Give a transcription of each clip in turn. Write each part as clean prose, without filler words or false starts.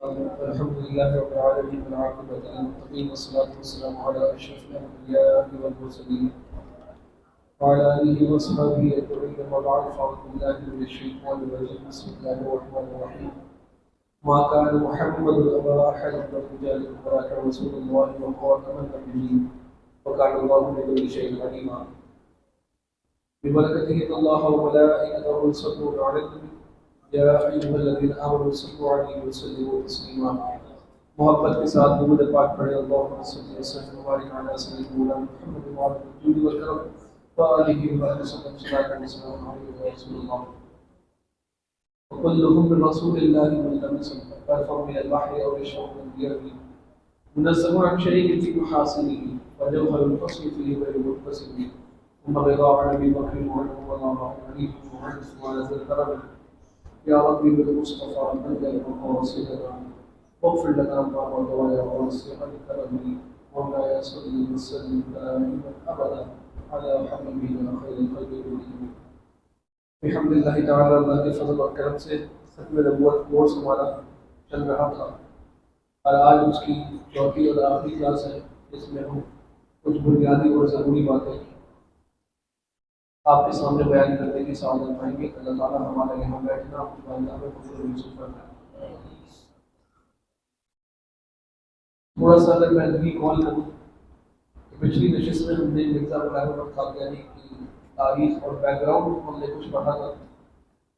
الحمد لله رب العالمين والعاقبة للمتقين والصلاة والسلام على أشرف الأنبياء والمرسلين وعلى آله وصحبه أجمعين. أما بعد فأعوذ بالله من الشيطان الرجيم. بسم الله الرحمن الرحيم. ما كان محمد أبا أحد من رجالكم ولكن رسول الله وخاتم النبيين وكان الله بكل شيء عليما. ببركته الله وملائكته يصلون على النبي يا أيها الذين آمنوا صلوا عليه وسلموا تسليما. محبت کے ساتھ درود پاک پڑھیں. اللهم صل وسلم وبارك على سيدنا محمد وعلى آله وصحبه وآله وسلم صلاة وسلام عليه يا رسول الله. وكلهم من رسول الله من لم يسلم فارفع من الوحي أو يشرب من اليم منزه عن شريك في محاسنه وجوهر الفصل فيه غير متصل ثم رضا عن أبي بكر وعمر والله عليه وعن عثمان ذي الكرم. يا ربي بالمصطفى بلغ مقاصدنا واغفر لنا ما مضى يا واسع الكرم. مولاي صل وسلم دائما ابدا على حبيبنا خير الخلق كلهم. بحمد اللہ تعالی اللہ کے فضل اور کرم سے ختم نبوت کورس ہمارا چل رہا تھا اور آج اس کی چوتھی اور آخری کلاس ہے جس میں ہم کچھ بنیادی اور ضروری باتیں آپ کے سامنے بیان کرنے کی سعادت پائیں گے. اللہ تعالیٰ ہمارے یہاں بیٹھنا تھوڑا سا اگر میں بھی کال کروں تو پچھلی نشست میں ہم نے مرزا غلام احمد قادیانی کی تاریخ اور بیک گراؤنڈ ہم نے کچھ پڑھا تھا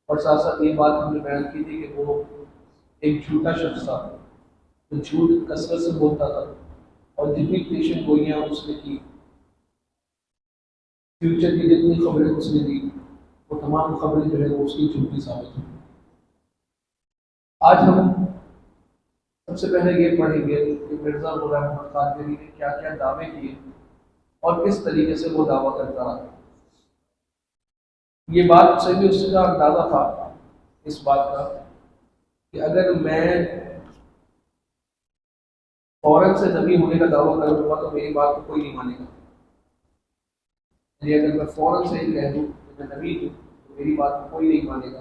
اور ساتھ ساتھ یہ بات ہم نے بیان کی تھی کہ وہ ایک جھوٹا شخص تھا جو جھوٹ کثرت سے بولتا تھا اور جتنی پیشن گوئیاں اس نے کی فیوچر کی جتنی خبریں اس نے دی وہ تمام خبریں جو ہے وہ اس کی جھوٹی ثابت ہوئی. آج ہم سب سے پہلے یہ پڑھیں گے کہ مرزا غلام احمد قادیانی نے کیا کیا دعوے کیے اور کس طریقے سے وہ دعویٰ کرتا رہا. یہ بات سے بھی اس کا اندازہ تھا اس بات کا کہ اگر میں فوراً سے نبی ہونے کا دعویٰ کروں گا تو میری بات کو کوئی نہیں مانے گا. اگر میں فوراً سے ہی کہہ دوں کہ میں نبی ہوں تو میری بات کو کوئی نہیں مانے گا.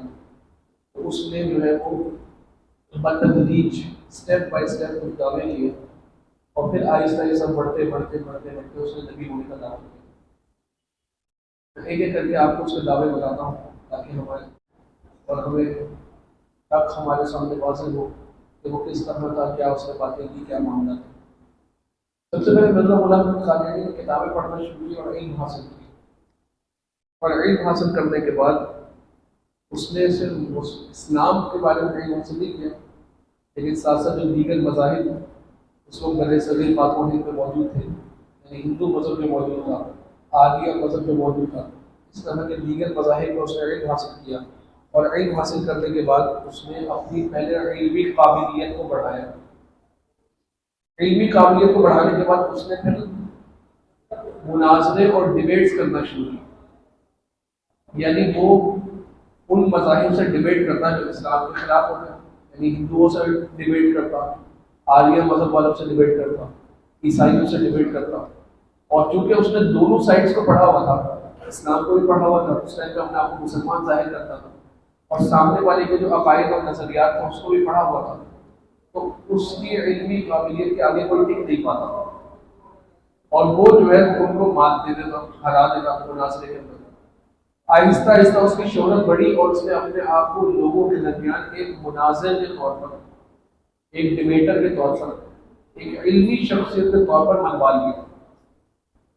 تو اس نے جو ہے وہ بتدریج اسٹیپ بائی اسٹیپ کچھ دعوے کیے اور پھر آہستہ آہستہ بڑھتے اس نے نبی ہونے کا دعویٰ کیا. ایک ایک کر کے آپ کو اس کے دعوے بتاتا ہوں تاکہ ہمارے اور ہمیں تک ہمارے سامنے واضح ہو کہ وہ کس طرح کا کیا اس نے باتیں کی کیا معاملہ تھا. سب سے پہلے مرزا غلام احمد قادیانی نے کتابیں پڑھنا شروع کی اور علم حاصل کی اور علم حاصل کرنے کے بعد اس نے صرف اسلام کے بارے میں علم حاصل نہیں کیا لیکن ساتھ ساتھ جو دیگر مذاہب اس وقت بر صغیر پاک و ہند میں موجود تھے یعنی ہندو مذہب جو موجود تھا آریہ مذہب جو موجود تھا اس طرح کے دیگر مذاہب میں اس نے علم حاصل کیا اور علم حاصل کرنے کے بعد اس نے اپنی پہلے علمی قابلیت کو بڑھایا. علمی قابلیت کو بڑھانے کے بعد اس نے پھر مناظرے اور ڈیبیٹس کرنا شروع کی. یعنی وہ ان مذاہب سے ڈیبیٹ کرتا جو اسلام کے خلاف ہوتا ہے یعنی ہندوؤں سے ڈیبیٹ کرتا آریہ مذہب والوں سے ڈیبیٹ کرتا عیسائیوں سے ڈیبیٹ کرتا. اور چونکہ اس نے دونوں سائڈس کو پڑھا ہوا تھا اسلام کو بھی پڑھا ہوا تھا اس ٹائم پہ اپنے آپ کو مسلمان ظاہر کرتا تھا اور سامنے والے کے جو عقائد اور نظریات تھا اس کو بھی پڑھا ہوا تھا تو اس کی علمی قابلیت کے آگے کوئی ٹک نہیں پاتا اور وہ جو ہے ان کو مات دے دیتا ہرا دیتا مناظرے کے اندر. آہستہ آہستہ اس کی شہرت بڑھی اور اس نے اپنے آپ کو لوگوں کے درمیان ایک مناظر کے طور پر ایک ڈیبیٹر کے طور پر ایک علمی شخصیت کے طور پر منوا لیا.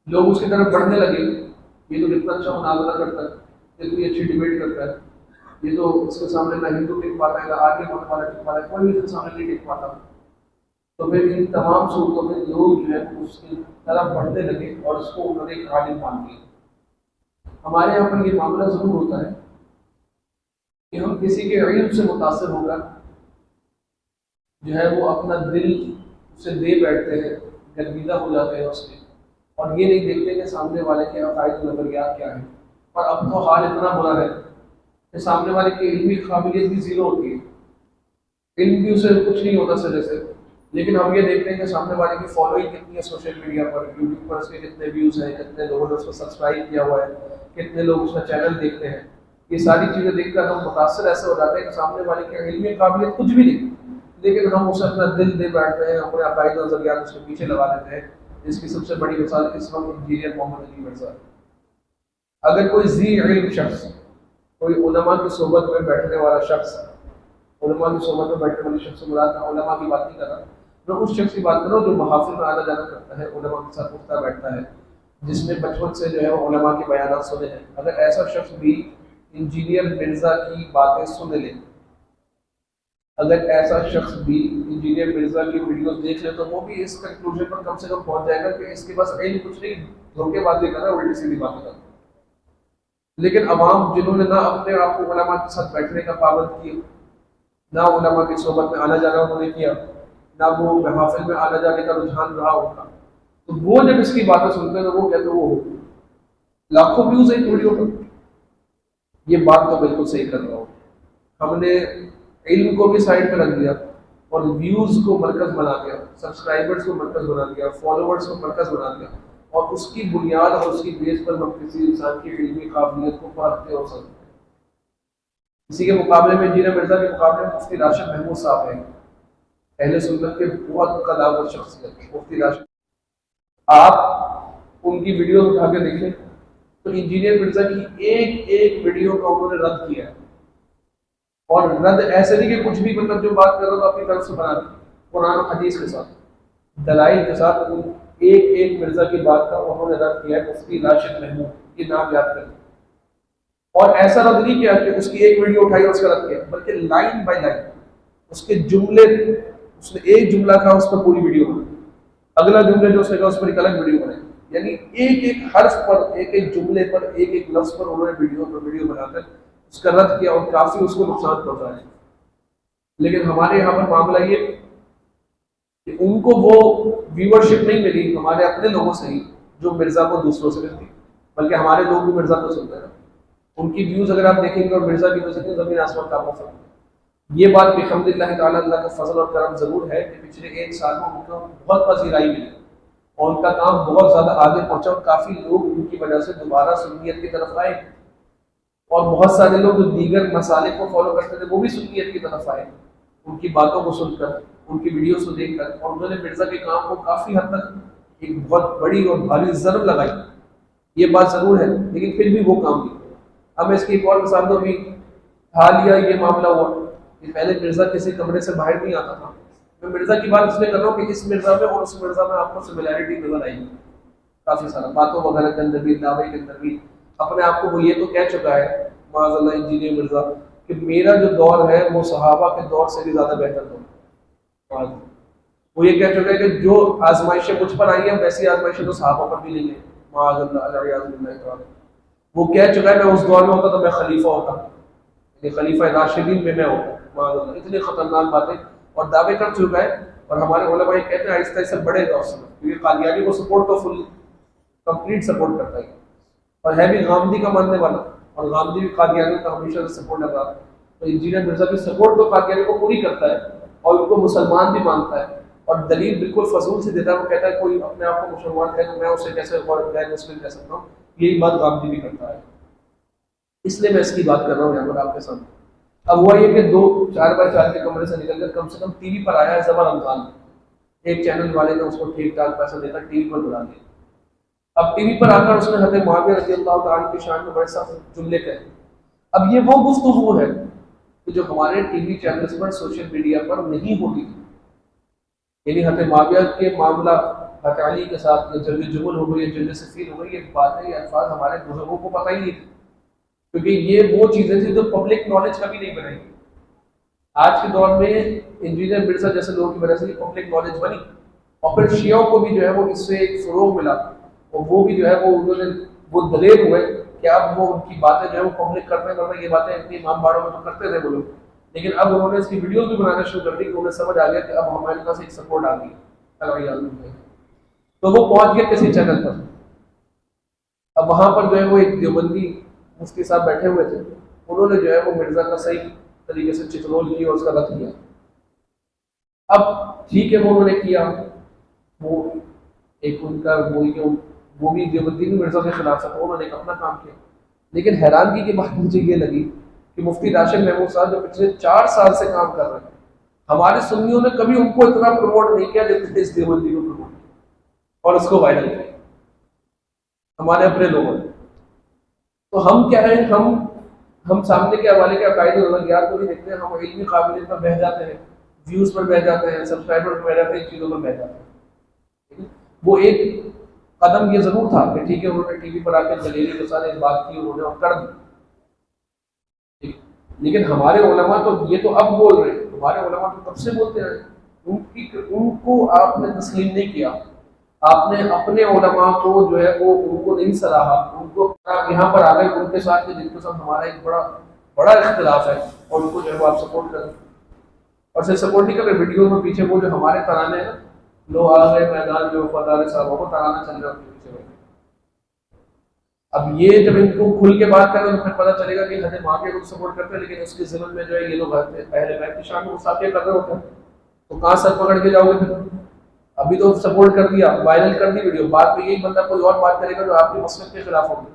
لوگ اس کی طرف بڑھنے لگے یہ تو کتنا اچھا مناظرہ کرتا ہے اتنی اچھی ڈیبیٹ کرتا ہے یہ تو اس کے سامنے نہ ہندو ٹک پاتا ہے نہ آگے مت والا ٹک پاتا ہے کوئی بھی اس کے سامنے نہیں ٹک پاتا. تو پھر ان تمام صورتوں میں لوگ جو ہے اس کی طرف بڑھنے لگے اور اس کو انہوں نے ایک عالم مان لیا. ہمارے یہاں پر یہ معاملہ ضرور ہوتا ہے کہ ہم کسی کے علم سے متاثر ہو کر جو ہے وہ اپنا دل اسے دے بیٹھتے ہیں گرمیدہ ہو جاتے ہیں اس کے اور یہ نہیں دیکھتے کہ سامنے والے کے عقائد و نظریات کیا ہیں. اور اب تو حال اتنا برا ہے کہ سامنے والے کی علمی قابلیت بھی زیرو ہوتی ہے علم بھی اسے کچھ نہیں ہوتا سرے سے لیکن ہم یہ دیکھتے ہیں کہ سامنے والے کی فالوئنگ کتنی ہے سوشل میڈیا پر یوٹیوب پر اس کے کتنے ویوز ہیں کتنے لوگوں نے اس کو سبسکرائب کیا ہوا ہے کتنے لوگ اس کا چینل دیکھتے ہیں. یہ ساری چیزیں دیکھ کر ہم متاثر ایسے ہو جاتے ہیں کہ سامنے والے کی علمی قابلیت کچھ بھی نہیں لیکن ہم اسے اپنا دل دے بیٹھتے ہیں، اپنے عقائد و نظریات اس کے پیچھے لگا دیتے ہیں. اس کی سب سے بڑی مثال اس وقت انجینئر محمد علی مرزا. اگر کوئی ذی علم شخص، کوئی علماء کی صحبت میں بیٹھنے والا شخص، علماء کی صحبت میں بیٹھنے والے شخص سے مراد میں علماء کی بات نہیں کر رہا، میں اس شخص کی بات کر رہا ہوں جو محافل میں آنا جانا کرتا ہے، علماء کے ساتھ اٹھتا بیٹھتا ہے، جس نے بچپن سے جو ہے وہ علماء کے بیانات سنے ہیں. اگر ایسا شخص بھی انجینئر مرزا کی باتیں سن لے، اگر ایسا شخص بھی انجینئر مرزا کی ویڈیو دیکھ لے، تو وہ بھی اس کنکلوژن پر کم سے کم پہنچ جائے گا کہ اس کے پاس علم کچھ نہیں، دھوکے بازی کر رہا ہے، الٹی سیدھی باتیں کر رہا ہے. لیکن عوام جنہوں نے نہ اپنے آپ کو علماء کے ساتھ بیٹھنے کا پابند کیا، نہ علماء کی صحبت میں آنا جانا انہوں نے کیا، نہ وہ محافل میں آنا جانے کا رجحان رہا ان کا، تو وہ جب اس کی باتیں سنتے ہیں تو وہ کہتے ہیں وہ لاکھوں ویوز ایک ویڈیو پر. یہ بات تو بالکل صحیح کر رہا ہوں. ہم نے علم کو بھی سائڈ پہ رکھ دیا اور ویوز کو مرکز بنا دیا، سبسکرائبرز کو مرکز بنا دیا، فالوورز کو مرکز بنا دیا، اور اس کی بنیاد اور اس کی بیس پر ہم کسی انسان کی علمی قابلیت کو پرکھتے ہو سکتے ہیں. اسی کے مقابلے میں انجینئر مرزا کے مقابلے میں مفتی راشد محمود صاحب ہیں، اہل سنت کے بہت قدامت شخصیت. مفتی راشد، آپ ان کی ویڈیو اٹھا کے دیکھیں تو انجینئر مرزا کی ایک ایک ویڈیو کا انہوں نے رد کیا ہے. اور رد ایسے نہیں کہ کچھ بھی مطلب جو بات کر رہا تو اپنی طرف سے بنا دی، قرآن و حدیث کے ساتھ، دلائل کے ساتھ ایک ایک مرزا کی بات کا انہوں نے رد کیا ہے. مفتی راشد محمود، یہ نام یاد کریں. اور ایسا رد نہیں کیا کہ اس کی ایک ویڈیو اٹھائی اور اس کا رد کیا، بلکہ لائن بائی لائن اس کے جملے، اس نے ایک جملہ کہا اس پر پوری ویڈیو بنائی، اگلا جملے جو اس نے کہا اس پر ایک الگ ویڈیو بنائی. یعنی ایک ایک حرف پر، ایک ایک جملے پر، ایک ایک لفظ پر انہوں نے ویڈیو بنا کر اس کا رد کیا اور کافی اس کو نقصان پہنچایا. لیکن ہمارے یہاں پر معاملہ یہ کہ ان کو وہ ویورشپ نہیں ملی ہمارے اپنے لوگوں سے ہی جو مرزا کو دوسروں سے ملتی، بلکہ ہمارے لوگ بھی مرزا کو سنتے ہیں. ان کی ویوز اگر آپ دیکھیں گے اور مرزا کی ویوز دیکھیں، زمین آسمان کا فرق ہے. یہ بات بحمد اللہ تعالیٰ اللہ کا فضل اور کرم ضرور ہے کہ پچھلے ایک سال میں ان کو بہت پذیرائی ملی اور ان کا کام بہت زیادہ آگے پہنچا، اور کافی لوگ ان کی وجہ سے دوبارہ سنیت کی طرف آئے، اور بہت سارے لوگ جو دیگر مسالک کو فالو کرتے تھے وہ بھی سنیت کی طرف آئے ان کی باتوں کو سن کر، ان کی ویڈیوز کو دیکھ کر، اور انہوں نے مرزا کے کام کو کافی حد تک ایک بہت بڑی اور بھاری ضرب لگائی. یہ بات ضرور ہے، لیکن پھر بھی وہ کام نہیں. اب اس کی ایک اور مثال دو. بھی حال یہ معاملہ ہوا کہ پہلے مرزا کسی کمرے سے باہر نہیں آتا تھا. میں مرزا کی بات اس لیے کر رہا ہوں کہ اس مرزا میں اور اس مرزا میں آپ کو سملیرٹی نظر آئے گی کافی سارا، باتوں وغیرہ کے اندر بھی، دعوے کے اندر بھی. اپنے آپ کو وہ یہ تو کہہ چکا ہے معاذ اللہ انجینئر مرزا کہ میرا جو دور ہے وہ صحابہ کے دور سے بھی زیادہ بہتر دور ہے. وہ یہ کہہ چکا ہے کہ جو آزمائشیں مجھ پر آئی ہیں ویسی آزمائشیں تو صحابہ پر بھی نہیں ہیں معاذ اللہ العیاذ باللہ. وہ کہہ چکا ہے میں اس دور میں ہوتا تو میں خلیفہ ہوتا، خلیفہ راشدین میں ہوتا معاذ اللہ. اتنی خطرناک باتیں اور دعوے کر چکا ہے. اور ہمارے علماء کہتے ہیں آہستہ آہستہ بڑے گا اس میں، کیونکہ قادیانی کو سپورٹ تو فل کمپلیٹ سپورٹ کرتا ہے، اور ہے بھی غامدی کا ماننے والا، اور غامدی بھی قادیانی کا ہمیشہ سے سپورٹ لگا. تو انجینئر مرزا کی سپورٹ تو قادیانی کو پوری کرتا ہے اور ان کو مسلمان بھی مانتا ہے، اور دلیل بالکل فضول سے دیتا ہے. وہ کہتا ہے کوئی اپنے آپ کو مسلمان ہے تو میں اسے کیسے غیر مسلم کہہ سکتا ہوں. یہی بات غامدی بھی کرتا ہے. اس لیے میں اس کی بات کر رہا ہوں یہاں پر آپ کے سامنے. اب ہوا یہ کہ 4x4 کے کمرے سے نکل کر کم سے کم ٹی وی پر آیا ہے زبر رمضان. ایک چینل والے نے اس کو ٹھیک ٹھاک پیسہ دے کر ٹی وی پر بلا دیا. اب ٹی وی پر آ کر اس نے حضرت معاویہ رضی اللہ تعالیٰ کی شان میں بڑے سخت جملے کہے. اب یہ وہ گفتگو ہے کہ جو ہمارے ٹی وی چینلز پر، سوشل میڈیا پر نہیں ہوتی تھی. یعنی حضرت معاویہ کے معاملہ حضرت علی کے ساتھ جنگ جمل ہو گئی، جنگ صفین ہو گئی، یہ باتیں، یہ الفاظ ہمارے بزرگوں کو پتہ ہی نہیں تھے، کیونکہ یہ وہ چیزیں تھیں جو پبلک نالج کبھی نہیں بنائی. آج کے دور میں انجینئر مرزا جیسے لوگوں کی وجہ سے یہ پبلک نالج بنی، اور پھر شیعوں کو بھی جو ہے وہ اس سے ایک فروغ ملا، اور وہ بھی جو ہے وہ انہوں نے وہ دلیر ہوئے کہ اب وہ ان کی باتیں جو ہے وہ پبلک کرنے لگے. یہ باتیں اپنی امام باڑوں میں تو کرتے تھے وہ لوگ، لیکن اب انہوں نے اس کی ویڈیوز بھی بنانا شروع کر دی کہ انہیں سمجھ آ گیا کہ اب ہمارے پاس ایک سپورٹ آ گئی. تو وہ پہنچ گئے کسی چینل پر. اب وہاں پر جو ہے وہ ایک دیوبندی مفتی صاحب بیٹھے ہوئے تھے، انہوں نے جو ہے وہ مرزا کا صحیح طریقے سے چترول کیا اور اس کا رد کیا. اب ٹھیک ہے وہ انہوں نے کیا، وہ ایک ان کا وہ بھی دیوبندی بھی مرزا کے خلاف تھا، انہوں نے ایک اپنا کام کیا. لیکن حیرانگی کی بات مجھے یہ لگی کہ مفتی راشد محمود صاحب جو پچھلے 4 سال سے کام کر رہے ہیں، ہمارے سنیوں نے کبھی ان کو اتنا پروموٹ نہیں کیا جتنے اس دیوبندی کو پروموٹ کیا اور اس کو وائرل کیا ہمارے اپنے لوگوں نے. تو ہم کیا ہے، ہم سامنے کے حوالے کے عقائد اور نظریات کو بھی دیکھتے ہیں، ہم علمی قابلیت پر بہہ جاتے ہیں، ویوز پر بہہ جاتے ہیں، سبسکرائبر پر بہہ جاتے ہیں، ان چیزوں پر بہہ جاتے ہیں. وہ ایک قدم یہ ضرور تھا کہ ٹھیک ہے انہوں نے ٹی وی پر آ کے دلیری کے ساتھ ایک بات کی انہوں نے اور کر دی، لیکن ہمارے علماء تو یہ تو اب بول رہے ہیں، ہمارے علماء تو تب سے بولتے ہیں، ان کو آپ نے تسلیم نہیں کیا، آپ نے اپنے علماء کو جو ہے وہ ان کو نہیں سراہا، ان کو آپ یہاں پر آ گئے ان کے ساتھ جن کے ساتھ ہمارا ایک بڑا اختلاف ہے اور ان کو جو ہے وہ آپ سپورٹ کریں. اور صرف سپورٹ نہیں کر رہے، ویڈیو میں پیچھے وہ جو ہمارے ترانے ہیں نا، لو آ گئے میدان جو وفادار صاحب وہ ترانا چل رہا ہے پیچھے بیٹھے. اب یہ جب ان کو کھل کے بات کریں تو پھر پتہ چلے گا کہ حضرت معاویہ کو سپورٹ کرتے ہیں، لیکن اس کے ضمن میں جو ہے یہ لوگ اہل بیت کی شان میں مسافر کر رہے ہوتے ہیں. تو کہاں سر پکڑ کے جاؤ گے پھر؟ ابھی تو سپورٹ کر دیا، وائرل کر دی ویڈیو، بعد میں یہی بندہ کوئی اور بات کرے گا جو آپ کے مسلک کے خلاف ہوگی،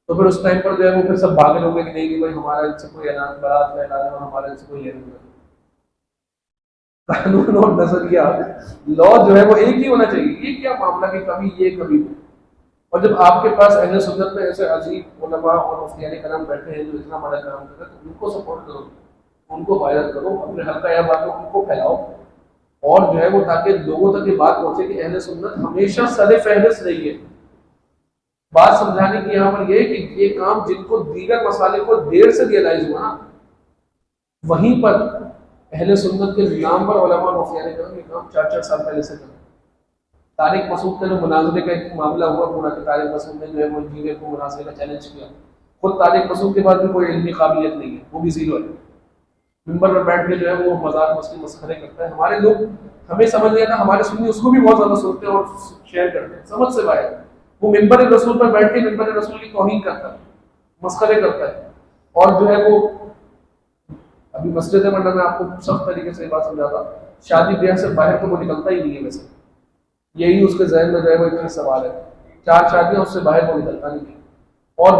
تو پھر اس ٹائم پر جو ہے وہ پھر سب بھاگے لوگ کہ نہیں کہ بھائی ہمارا ان سے کوئی اعلان برات کا اعلان اور ہمارا ان سے کوئی لینا دینا. قانون اور نظریہ لا جو ہے وہ ایک ہی ہونا چاہیے. یہ کیا معاملہ کہ کبھی یہ کبھی وہ. اور جب آپ کے پاس اہل سنت میں ایسے عظیم علماء اور مفتیان کرام بیٹھے ہیں جو اتنا بڑا کام کر رہے ہیں، تو ان کو سپورٹ کرو، ان کو وائرل کرو، اپنے حلقہ یا باتوں ان کو پھیلاؤ، اور جو ہے وہ تاکہ لوگوں تک یہ بات پہنچے کہ اہل سنت ہمیشہ سر فہرست رہی ہے. بات سمجھانے کی یہاں پر یہ کہ یہ کام جن کو دیگر مسائل کو دیر سے ریئلائز ہوا نا، وہیں پر اہل سنت کے نام پر علماء مفتیان کرام یہ کام 4 سال پہلے سے کرتے. طارق مسعود کا جو مناظرے کا ایک معاملہ ہوا پورا کہ طارق مسعود نے جو ہے وہ انجینئر کو مناظرے کا چیلنج کیا، خود طارق مسعود کے بعد بھی کوئی علمی قابلیت نہیں ہے، وہ بھی زیرو ہے، ممبر پر بیٹھ کے جو ہے وہ مذاق مستی مسخرے کرتا ہے. ہمارے لوگ ہمیں سمجھ نہیں آتا، ہمارے سنی اس کو بھی بہت زیادہ سنتے ہیں اور شیئر کرتے ہیں، سمجھ سے باہر. وہ ممبر رسول پر بیٹھ کے ممبر رسول کی توہین کرتا ہے، مسخرے کرتا ہے، اور جو ہے وہ ابھی مسجد منڈل میں آپ کو سخت طریقے سے یہ بات سمجھاتا، شادی بیاہ سے باہر تو وہ نکلتا ہی نہیں ہے. ویسے یہی اس کے ذہن میں جو ہے وہ اتنا سوال ہے، 4 شادیاں اس سے باہر وہ نکلتا نہیں ہے، اور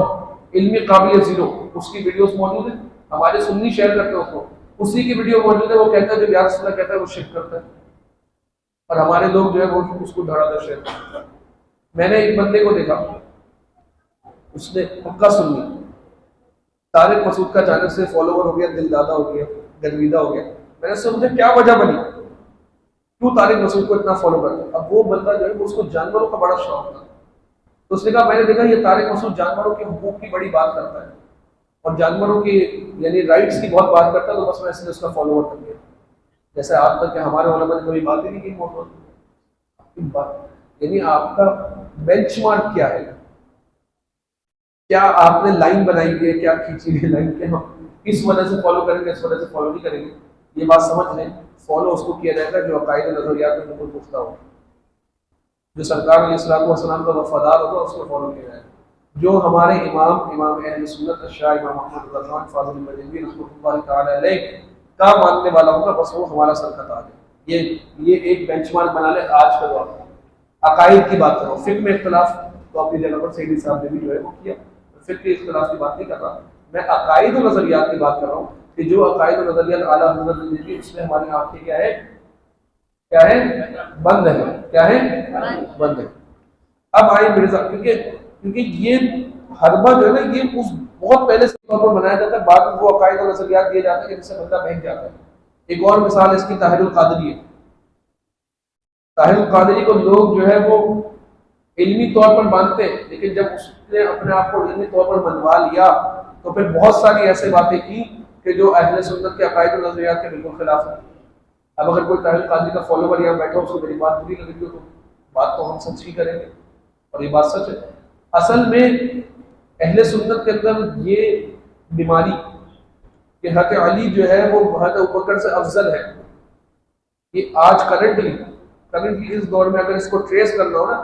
علمی قابلیت زیرو. اس کی ویڈیوز موجود ہیں، ہمارے سنی شیئر کرتے ہیں اس کو، اسی کی ویڈیو موجود ہے، وہ کہتا ہے جو یا رسول اللہ کہتا ہے وہ شرک کرتا ہے، اور ہمارے لوگ جو ہے وہ اس کو دھڑا دھڑ شیئر کرتے ہیں. میں نے ایک بندے کو دیکھا، اس نے پکا سنی، طارق مسعود کا اچانک سے فالوور ہو گیا، دل دادا ہو گیا، گرویدہ ہو گیا. میں نے سے مجھے کیا وجہ بنی کیوں طارق مسعود کو اتنا فالو کرتا ہے؟ اب وہ بندہ جو ہے اس کو جانوروں کا بڑا شوق تھا، تو اس نے کہا میں نے دیکھا یہ طارق مسعود جانوروں کے حقوق کی بڑی بات کرتا ہے اور جانوروں کی یعنی رائٹس کی بہت بات کرتا ہے، تو بس میں اس نے اس کا فالوور کر دیا. جیسے آپ تک کہ ہمارے علماء نے کبھی بات ہی نہیں کی موضوع یعنی آپ کا بینچ مارک کیا ہے، کیا آپ نے لائن بنائی ہے، کیا کھینچی ہے لائن کے ہم اس وجہ سے فالو کریں گے، اس وجہ سے فالو نہیں کریں گے. یہ بات سمجھ لیں، فالو اس کو کیا جائے گا جو عقائد و نظریات میں بالکل پختہ ہو، جو سرکار علیہ الصلوۃ والسلام کا وفادار ہوگا اس کو فالو کیا جائے گا. جو ہمارے امام اہل سنت شاہ امام محمد الرحمن فاضل المدینی رحمۃ اللہ تعالی علیہ کا ماننے والا ہوگا، بس وہ ہمارا سر کا تاج ہے. یہ ایک بینچ مارک بنا لے آج کا دور. عقائد کی بات کرو، فقہ میں اختلاف تو اپنی جگہ پر سیدی صاحب نے بھی جو ہے وہ کیا، فقہ کے اختلاف کی بات نہیں کر رہا، میں عقائد و نظریات کی بات کر رہا ہوں کہ جو عقائد و نظریات اعلیٰ حضرت نے دی اس میں ہماری آنکھیں کیا ہے بند ہے، کیا ہے بند ہے. اب آئے مرزا، کیونکہ یہ حربہ جو ہے نا یہ اس بہت پہلے سے طور پر بنایا جاتا ہے، بعد میں وہ عقائد و نظریات دیے جاتے ہیں جن سے بندہ بہک جاتا ہے. ایک اور مثال اس کی طاہر القادری ہے. طاہر القادری کو لوگ جو ہے وہ علمی طور پر مانتے ہیں، لیکن جب اس نے اپنے آپ کو علمی طور پر منوا لیا تو پھر بہت ساری ایسے باتیں کی کہ جو اہل سنت کے عقائد و نظریات کے بالکل خلاف ہے. اب اگر کوئی طاہر القادری کا فالوور یہاں بیٹھا اس کو میری بات بری لگی تو بات تو ہم سچ ہی کریں گے، اور یہ بات سچ ہے. اصل میں اہل سنت کے اندر یہ بیماری کہ حضرت علی جو ہے وہ حضرت ابوبکر سے افضل ہے، یہ آج کرنٹلی اس دور میں اگر اس کو ٹریس کرنا ہو نا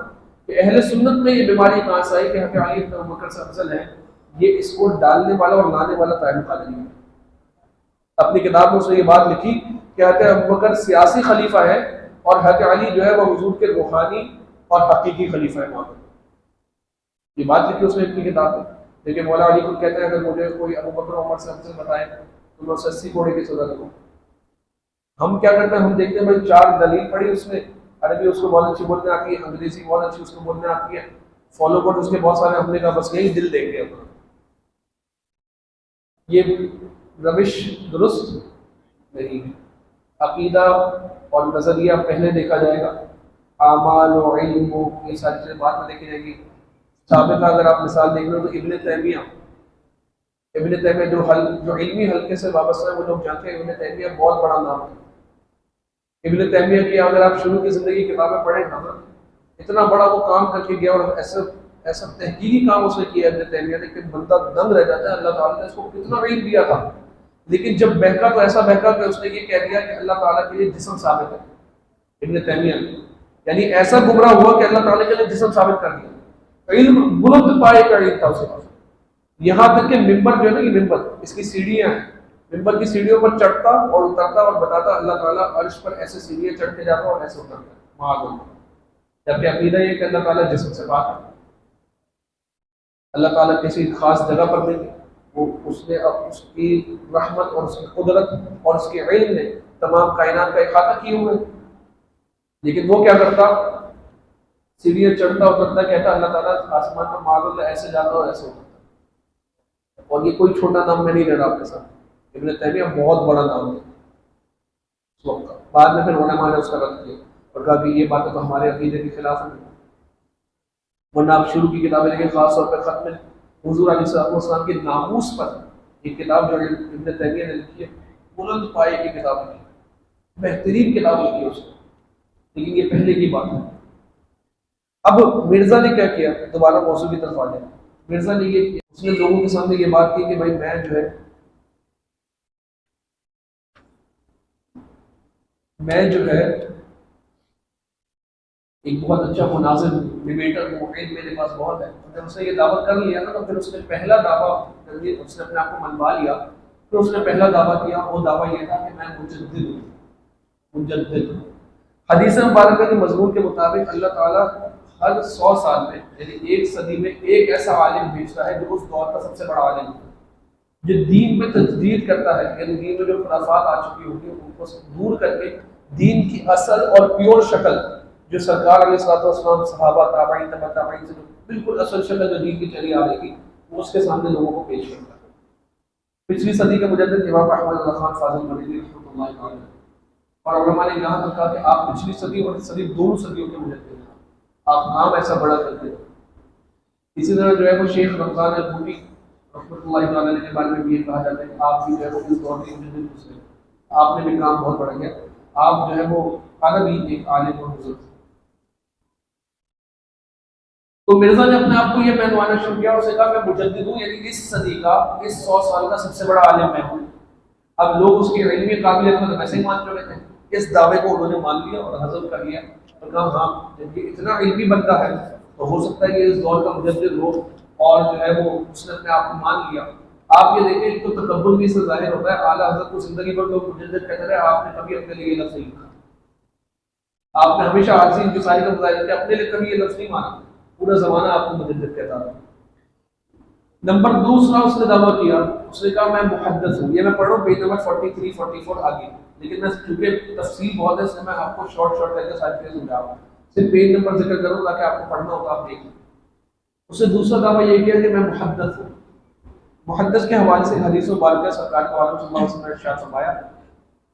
کہ اہل سنت میں یہ بیماری کہاں سے آئی کہ حضرت علی ابن ابوبکر سے افضل ہے، یہ اس کو ڈالنے والا اور لانے والا طاہر القادری ہے. اپنی کتاب میں اس نے یہ بات لکھی کہ حضرت ابوبکر سیاسی خلیفہ ہے اور حضرت علی جو ہے وہ حضور کے روحانی اور حقیقی خلیفہ ہے. یہ بات لکھی اس نے اپنی کتاب میں. لیکن مولا علی خود کہتے ہیں اگر مجھے کوئی ابوبکر عمر سے افضل بتائے تو میں اسے 80 گھوڑے کی سزا دوں. ہم کیا کرتے ہیں، ہم دیکھتے ہیں بھائی 4 دلیل پڑھی اس نے، عربی اس کو بہت اچھی بولنے آتی ہے، انگریزی بہت اچھی اس کو بولنے آتی ہے، فالو ورڈ اس کے بہت سارے، ہم نے کہا بس یہی دل دیں گے اپنا. یہ روش درست نہیں ہے. عقیدہ اور نظریہ پہلے دیکھا جائے گا، اعمال و علم و یہ ساری چیزیں بعد میں دیکھی جائیں گی. سابقہ اگر آپ مثال دیکھ رہے ہو تو ابن تیمیہ جو علمی حلقے سے وابستہ ہے وہ لوگ جانتے ہیں ابن تیمیہ بہت بڑا نام ہے. ابن تیمیہ کی اگر آپ شروع کی زندگی کتابیں پڑھیں نا، اتنا بڑا وہ کام کر کے گیا اور ایسا تحقیقی کام اس نے کیا ابن تیمیہ نے کہ بندہ دنگ رہ جاتا ہے. اللہ تعالیٰ نے اس کو کتنا علم دیا تھا، لیکن جب بہکا تو ایسا بہکا کہ اس نے یہ کہہ دیا کہ اللہ تعالیٰ کے لیے جسم ثابت ہے. ابن تیمیہ یعنی ایسا گمراہ ہوا کہ اللہ تعالیٰ کے لیے جسم ثابت کر دیا. علم بلند پائے کا علم تھا اس کے پاس، یہاں تک کہ ممبر جو ہے نا، یہ ممبر اس کی سیڑھیاں ہیں، ممبر کی سیڑھیوں پر چڑھتا اور اترتا اور بتاتا اللہ تعالیٰ عرش پر ایسے سیڑھیاں چڑھ کے جاتا اور ایسے اترتا ہے. معاذ اللہ. جبکہ عقیدہ یہ کہ اللہ تعالیٰ جسم سے پاک ہے، اللہ تعالیٰ کسی خاص جگہ پر نہیں، وہ اس نے اب اس کی رحمت اور اس کی قدرت اور اس کے علم نے تمام کائنات کا احاطہ کیے ہوئے. لیکن وہ کیا کرتا، سیڑھیاں چڑھتا اترتا، کہتا اللہ تعالیٰ آسمان پر معاذ اللہ ایسے جاتا اور ایسے اترتا. اور یہ کوئی چھوٹا نام میں نہیں لے رہا آپ کے ساتھ، ابن تیمیہ بہت بڑا نام ہے اس وقت کا. بعد میں پھر علماء نے اس کا رد کیا اور کہا کہ یہ باتیں تو ہمارے عقیدے کے خلاف ہیں، ورنہ آپ شروع کی کتابیں لیکن خاص طور پر ختم حضور علیہ السلام کے ناموس پر یہ کتاب جو ابن تیمیہ نے لکھی ہے، بلند پائے کی کتاب ہے، بہترین کتاب لکھی ہے اس نے. لیکن یہ پہلے کی بات ہے. اب مرزا نے کیا کیا، دوبارہ موضوع کی طرف آ جائے. مرزا نے یہ کیا، اس نے لوگوں کے سامنے یہ بات کی کہ بھائی میں جو ہے ایک بہت اچھا مناظر ڈیبیٹر ہوں، علم میرے پاس بہت ہے. جب اس نے یہ دعویٰ کر لیا نا تو پھر اس نے پہلا دعویٰ، اس نے اپنے آپ کو منوا لیا، پھر اس نے پہلا دعویٰ کیا. وہ دعویٰ یہ تھا کہ میں مجدد ہوں. مجدد حدیث مبارکہ کے مضمون کے مطابق اللہ تعالیٰ ہر 100 سال میں یعنی 1 صدی میں ایک ایسا عالم بھیجتا ہے جو اس دور کا سب سے بڑا عالم ہے، جو دین میں تجدید کرتا ہے، یعنی دین میں جو خرافات آ چکی ہوتی ہیں ان کو دور کر کے دین کی اصل اور پیور شکل جو سرکار علیہ السلام، صحابہ، تابعین، تبع تابعین سے بالکل اصل شکل جو دین کی چلی آ رہی تھی وہ اس کے سامنے لوگوں کو پیش کرتا ہے. پچھلی صدی کے مجدد امام احمد رضا خان فاضل مدینی رحمۃ اللہ تعالی اور علماء نے یہاں تک کہا کہ آپ پچھلی صدی اور اس صدی دونوں صدیوں کے مجدد ہیں، آپ نام ایسا بڑا کرتے ہیں. اسی طرح جو ہے وہ شیخ رمضان البوٹی رحمۃ اللہ تعالی کے بارے میں بھی یہ کہا جاتا ہے کہ آپ بھی جو ہے وہ اس دور کے مجدد گزرے، آپ نے بھی کام بہت بڑا کیا، آپ جو ہے وہ عربی ایک عالم اور بزرگ. تو مرزا نے اپنے آپ کو یہ پہنوانا شروع کیا اور اسے کہا میں مجدد ہوں، یعنی اس صدی کا، اس 100 سال کا سب سے بڑا عالم میں ہوں. اب لوگ اس کی علمی قابلیت کو تو ویسے ہی مان چکے تھے، اس دعوے کو انہوں نے مان لیا اور ہضم کر لیا اور کہا ہاں جب یہ اتنا علمی بندہ ہے تو ہو سکتا ہے کہ اس دور کا مجدد ہو، اور جو ہے وہ اس نے اپنے آپ کو مان لیا. آپ یہ دیکھیں تو تکبر بھی سے ظاہر ہوتا ہے. اعلیٰ حضرت کو زندگی بھر لوگ مجدد کہتے رہے، آپ نے کبھی اپنے لیے یہ لفظ نہیں کہا، آپ نے ہمیشہ عاجزی انکساری کا مظاہرہ کیا، اپنے لیے کبھی یہ لفظ نہیں مانا، پورا زمانہ آپ کو مجدد کہتا تھا. نمبر دوسرا اس نے دعویٰ کیا، اس نے کہا میں محدث ہوں. یہ میں پڑھ رہا ہوں پیج نمبر 43 44 آگے، لیکن میں چونکہ تفصیل بہت ہے اس لیے میں آپ کو شارٹ کر کے ساری چیزیں سمجھا رہا ہوں، صرف پیج نمبر ذکر کروں تاکہ آپ کو پڑھنا ہوگا آپ دیکھ لیں. اس نے دوسرا دعویٰ یہ کیا کہ میں محدث ہوں. محدث کے حوالے سے حدیث مبارکہ سرکار کے عالم صلی اللہ علیہ وسلم نے ارشاد فرمایا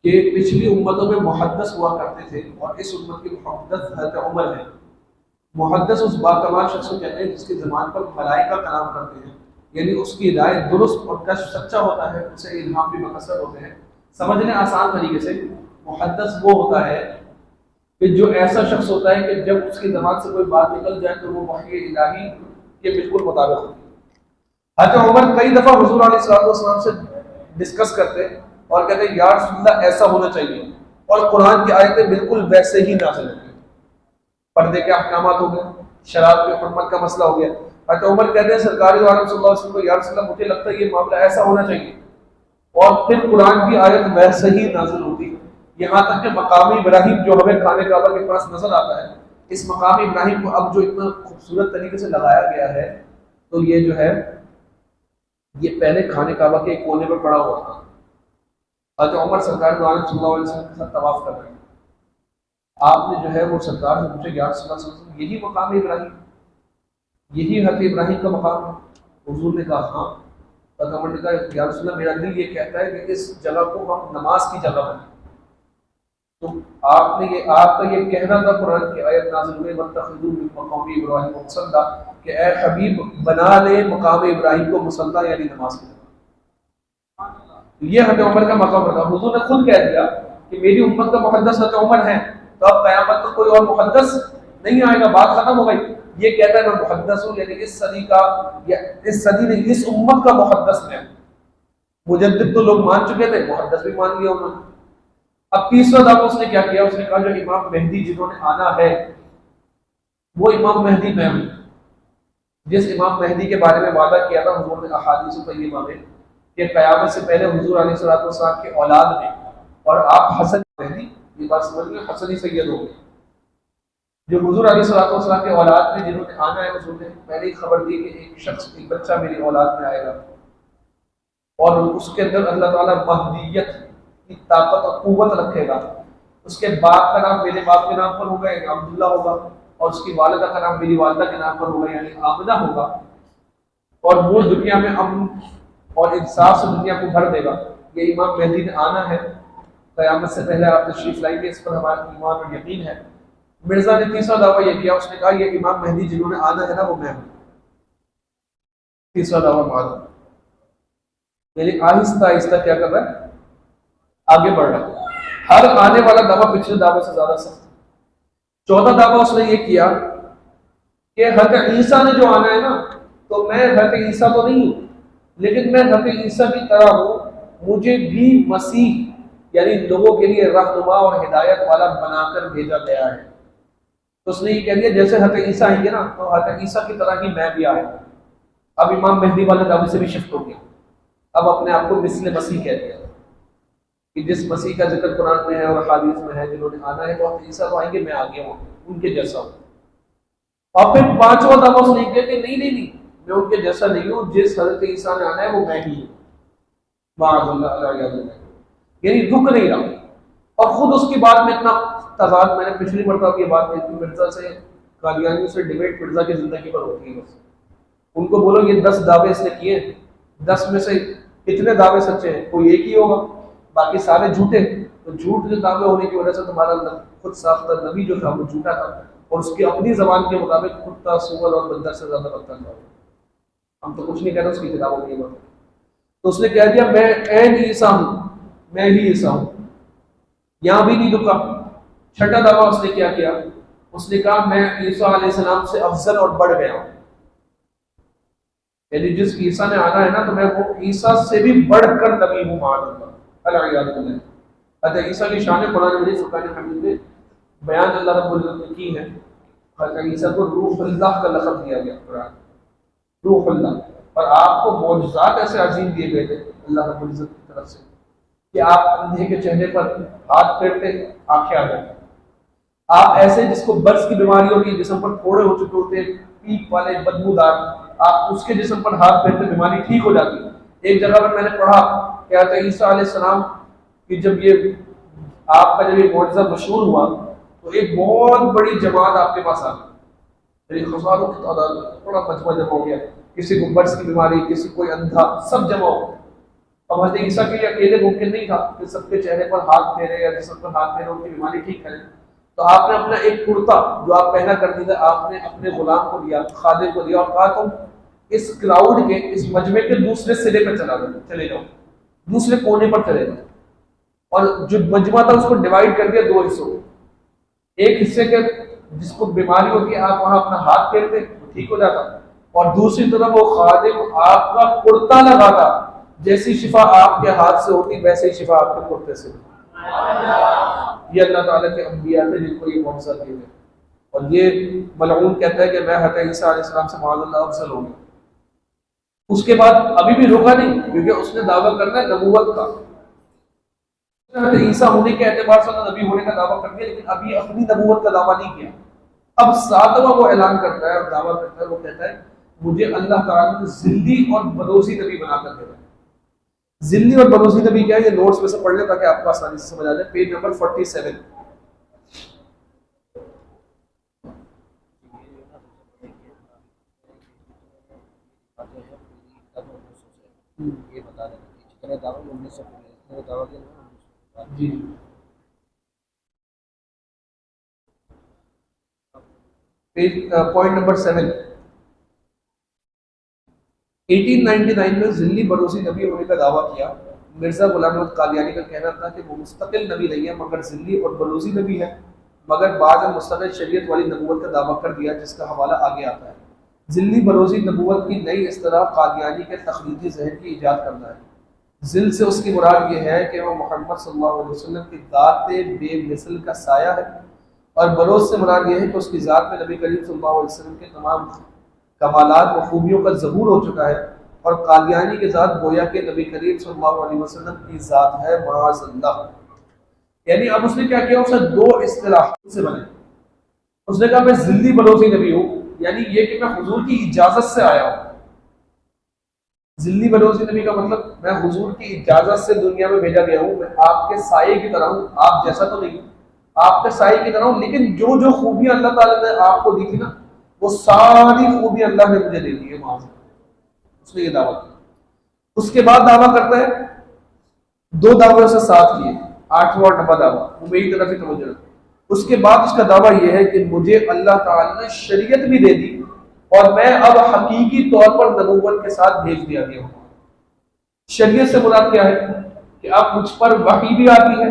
کہ پچھلی امتوں میں محدث ہوا کرتے تھے اور اس امت کے محدث حضرت عمر ہے. محدث اس باکمال شخص کو کہتے ہیں جس کی زبان پر ملائکہ کلام کرتے ہیں، یعنی اس کی رائے درست اور کشف سچا ہوتا ہے، اسے الہام بھی مقصد ہوتے ہیں. سمجھنے آسان طریقے سے محدث وہ ہوتا ہے کہ جو ایسا شخص ہوتا ہے کہ جب اس کی زبان سے کوئی بات نکل جائے تو وہ وحی الہی کے بالکل مطابق ہوتی ہے. حضرت عمر کئی دفعہ حضور علیہ السلام سے ڈسکس کرتے اور کہتے ہیں یا رسول اللہ ایسا ہونا چاہیے، اور قرآن کی آیتیں بالکل ویسے ہی نازل ہوتی ہیں. پردے کے احکامات ہو گئے، شراب کے حرمت کا مسئلہ ہو گیا. حضرت عمر کہتے ہیں سرکار دو عالم صلی اللہ علیہ وسلم کو یا رسول اللہ مجھے لگتا ہے یہ معاملہ ایسا ہونا چاہیے، اور پھر قرآن کی آیت ویسے ہی نازل ہوتی. یہاں تک کہ مقام ابراہیم جو ہمیں خانہ کعبہ کے پاس نظر آتا ہے، اس مقام ابراہیم کو اب جو اتنا خوبصورت طریقے سے لگایا گیا ہے تو یہ جو ہے یہ پہلے خانہ کعبہ کے ایک کونے پر پڑا ہوا تھا. حضرت عمر سرکار دو عالم صلی اللہ علیہ وسلم کے ساتھ طواف کر رہے ہیں، آپ نے جو ہے وہ سرکار سے پوچھا یا رسول اللہ صلی اللہ علیہ وسلم یہی مقام ابراہیم، یہی حضرت ابراہیم کا مقام ہے؟ حضور نے کہا ہاں۔ حضرت عمر نے کہا یا رسول اللہ میرا دل یہ کہتا ہے کہ اس جگہ کو ہم نماز کی جگہ بنائیں۔ تو آپ نے یہ آپ کا یہ کہنا تھا قرآن کی آیت نازل ہوئی واتخذوا من مقام ابراہیم مصلی، کہ اے حبیب بنا لے مقام ابراہیم کو مصلی یعنی نماز کی جگہ۔ یہ حضرت عمر کا مقام رکھا، حضور نے خود کہہ دیا کہ میری امت کا محدث حضرت عمر ہے، تو اب قیامت تک کوئی اور محدث نہیں آئے گا، بات ختم ہو گئی۔ یہ کہتا ہے میں محدث ہوں، یعنی اس صدی کا یا اس صدی نے اس امت کا محدث میں، مجدد تو لوگ مان چکے تھے، محدث بھی مان لیا انہوں نے۔ اب تیسرا دعویٰ اس نے کیا کیا؟ اس نے کہا جو امام مہدی جنہوں نے آنا ہے وہ امام مہدی میں ہوں، جس امام مہدی کے بارے میں وعدہ کیا تھا حضور نے احادیث طیبہ میں کہ قیامت سے پہلے حضور علیہ الصلوۃ والسلام کے اولاد میں، اور آپ حسن مہدی، یہ بات سمجھ لیں، حسنی سید ہو گئے، جو حضور علیہ الصلوۃ والسلام کے اولاد میں جنہوں نے آنا ہے، حضور نے پہلے ہی خبر دی کہ ایک شخص، ایک بچہ میری اولاد میں آئے گا، اور اس کے اندر اللہ تعالیٰ مہدیت کی طاقت اور قوت رکھے گا۔ اس کے باپ کا نام میرے باپ کے نام پر ہوگا یعنی عبداللہ ہوگا، اور اس کی والدہ کا نام میری والدہ کے نام پر ہوگا یعنی آمنہ ہوگا، اور وہ دنیا میں امن اور انصاف سے دنیا کو بھر دے گا۔ یہ امام مہدی نے آنا ہے، قیامت سے پہلے آپ تشریف لائیں گے، اس پر ہمارا ایمان اور یقین ہے۔ مرزا نے تیسرا دعویٰ یہ کیا، اس نے کہا یہ امام مہدی جنہوں نے آنا ہے نا وہ میں ہوں۔ تیسرا دعویٰ معاذ، یعنی آہستہ آہستہ کیا کر رہا ہے؟ آگے بڑھ رہا ہے۔ ہر آنے والا دعویٰ پچھلے دعوے سے زیادہ سخت ہے۔ چوتھا دعویٰ اس نے یہ کیا کہ حضرت عیسیٰ نے جو آنا ہے نا، تو میں حضرت عیسیٰ تو نہیں ہوں، لیکن میں حضرت عیسیٰ کی طرح ہوں، مجھے بھی مسیح یعنی لوگوں کے لیے رہنما اور ہدایت والا بنا کر بھیجا گیا ہے۔ تو اس نے یہ کہہ دیا جیسے حضرت عیسیٰ آئیں گے نا، تو حضرت عیسیٰ کی طرح ہی میں بھی آیا ہوں۔ اب امام مہدی والے دعوے سے بھی شفٹ ہو گیا، اب اپنے آپ کو مثل مسیح کہہ دیا کہ جس مسیح کا ذکر قرآن میں ہے اور حدیث میں ہے، جنہوں نے آنا ہے تو عیسیٰ تو آئیں گے، میں آگے ہوں ان کے جیسا ہوں۔ اور پھر پانچواں دعویٰ اس نے کیا کہ نہیں نہیں نہیں، میں ان کے جیسا نہیں ہوں، جس حضرت عیسیٰ نے آنا ہے وہ میں ہی ہوں، معاذ اللہ علیہ، یعنی رک نہیں رہا۔ اور خود اس کی بات میں اتنا تضاد، میں نے پچھلی مرتبہ یہ بات کہی تھی، مرزا سے قادیانیوں سے ڈیبیٹ مرزا کی زندگی پر ہوتی ہے، بس ان کو بولو یہ 10 دعوے اس نے کیے، 10 میں سے کتنے دعوے سچے ہیں؟ کوئی ایک ہی ہوگا، باقی سارے جھوٹے۔ تو جھوٹ کے دعوے ہونے کی وجہ سے تمہارا خود ساختہ نبی جو تھا وہ جھوٹا تھا، اور اس کی اپنی زبان کے مطابق کتا، سور اور بندر سے زیادہ بدتر تھا۔ ہم تو کچھ نہیں کہہ رہے، اس کی کتابوں کی بات۔ تو اس نے کہہ دیا میں عین عیسیٰ ہوں، میں ہی عیسیٰ ہوں، یہاں بھی نہیں رکا۔ چھٹا دعویٰ اس نے کیا کیا؟ اس نے کہا میں عیسیٰ علیہ السلام سے افضل اور بڑھ گیا ہوں، یعنی جس عیسیٰ نے آنا ہے نا، تو میں وہ عیسیٰ سے بھی بڑھ کر نبی ہوں، معاذ اللہ العیاذ باللہ۔ حضرت عیسیٰ کی شان قرآن مجید فرقان حمید میں بیان اللہ رب العزت نے کی ہے۔ حضرت عیسیٰ کو روح اللہ کا لقب دیا گیا، قرآن روح اللہ، اور آپ کو معجزات ایسے عظیم دیے گئے تھے اللہ رب العزت کی طرف سے کہ آپ اندھے کے چہرے پر ہاتھ پھیرتے آنکھیں آ جاتی، آپ ایسے جس کو برس کی بیماری ہوتی ہے، جسم پر پھوڑے ہو چکے ہوتے ہیں، پیپ والے بدبودار، آپ اس کے جسم پر ہاتھ پھیرتے بیماری ٹھیک ہو جاتی۔ ایک جگہ پر میں نے پڑھا کہ حضرت عیسیٰ علیہ السلام کہ جب یہ آپ کا جب یہ معجزہ مشہور ہوا تو ایک بہت بڑی جماعت آپ کے پاس آ گئی، یعنی ہزاروں کی تعداد، بڑا مجمع جمع ہو گیا، کسی کو برس کی بیماری، کسی کوئی اندھا، سب جمع ہو۔ اب حضرت عیسیٰ کے لیے اکیلے ممکن نہیں تھا کہ سب کے چہرے پر ہاتھ پھیرے یا جسم پر ہاتھ پھیرے ان کی بیماری ٹھیک کریں، تو آپ نے اپنا ایک کرتا جو آپ پہنا کرتے تھے، آپ نے اپنے غلام کو دیا، خادم کو دیا، اور کہا تم اس کراؤڈ کے، اس مجمع کے دوسرے سرے پہ چلے جاؤ، دوسرے کونے پر چلے جاؤ، اور جو مجمع تھا اس کو ڈیوائڈ کر دیا 2 حصوں، ایک حصے کے جس کو بیماری ہوتی ہے آپ وہاں اپنا ہاتھ پھیرتے وہ ٹھیک ہو جاتا، اور دوسری طرف وہ خادم آپ کا کرتا لگاتا، جیسی شفا آپ کے ہاتھ سے ہوتی ویسے ہی شفا آپ کے کرتے سے ہوتی۔ یہ اللہ تعالیٰ کے انبیاء تھے جن کو یہ معجزہ دیے گئے، اور یہ ملعون کہتا ہے کہ میں حضرت عیسیٰ علیہ السلام سے معاذ اللہ افضل ہوں گا۔ اس کے بعد ابھی بھی رکا نہیں، کیونکہ اس نے دعویٰ کرنا ہے نبوت کا، حضرت عیسیٰ ہونے کے اعتبار سے نبی ہونے کا دعویٰ کر دیا، لیکن ابھی اپنی نبوت کا دعویٰ نہیں کیا۔ اب 7واں وہ اعلان کرتا ہے اور دعویٰ کرتا ہے، وہ کہتا ہے مجھے اللہ تعالیٰ نے ذلی اور بدوسی نبی بنا کر دیا۔ ذلی اور بروزی نبی کیا ہے، یہ نوٹس میں سے پڑھ لیں تاکہ آپ کو آسانی سے سمجھ آ جائے. Page number 47. یہ بتا دیں جتنے دعوے 1900 دعویٰ کیا جی پوائنٹ نمبر 7. 1899 میں ذلی بروزی نبی ہونے کا دعویٰ کیا. مرزا غلام احمد قادیانی کا کہنا تھا کہ وہ مستقل نبی نہیں ہے مگر ذلی اور بروزی نبی ہے، مگر بعد میں مستقل شریعت والی نبوت کا دعویٰ کر دیا جس کا حوالہ آگے آتا ہے. ذلی بروزی نبوت کی نئی اصطلاح قادیانی کے تخلیقی ذہن کی ایجاد کرنا ہے. ذل سے اس کی مراد یہ ہے کہ وہ محمد صلی اللہ علیہ وسلم کی ذات بے مثل کا سایہ ہے، اور بروز سے مراد یہ ہے کہ اس کی ذات میں نبی کریم صلی اللہ علیہ وسلم کے تمام کمالات و خوبیوں کا ظہور ہو چکا ہے، اور قادیانی کی ذات گویا کہ نبی کریم صلی اللہ علیہ وسلم کی ذات ہے معاذ اللہ. یعنی اب اس نے کیا کیا، اسے دو اصطلاحات سے بنے. اس نے کہا میں ذلی بروزی نبی ہوں، یعنی یہ کہ میں حضور کی اجازت سے آیا ہوں. ذلی بروزی نبی کا مطلب میں حضور کی اجازت سے دنیا میں بھیجا گیا ہوں، میں آپ کے سائے کی طرح ہوں، آپ جیسا تو نہیں، آپ کے سائے کی طرح ہوں، لیکن جو جو خوبیاں اللہ تعالیٰ نے آپ کو دی تھی نا، وہ ساری خوبیاں اللہ نے مجھے دے دی ہے معاذ. اس نے یہ دعویٰ کیا. اس کے بعد دعویٰ کرتا ہے، دو دعوے سے ساتھ کیے، 8واں اور 9واں دعویٰ، وہ میری طرف ہی توجہ رکھیں. اس کے بعد اس کا دعویٰ یہ ہے کہ مجھے اللہ تعالیٰ نے شریعت بھی دے دی، اور میں اب حقیقی طور پر نبوت کے ساتھ بھیج دیا گیا ہوں. شریعت سے مراد کیا ہے کہ اب مجھ پر وحی بھی آتی ہے،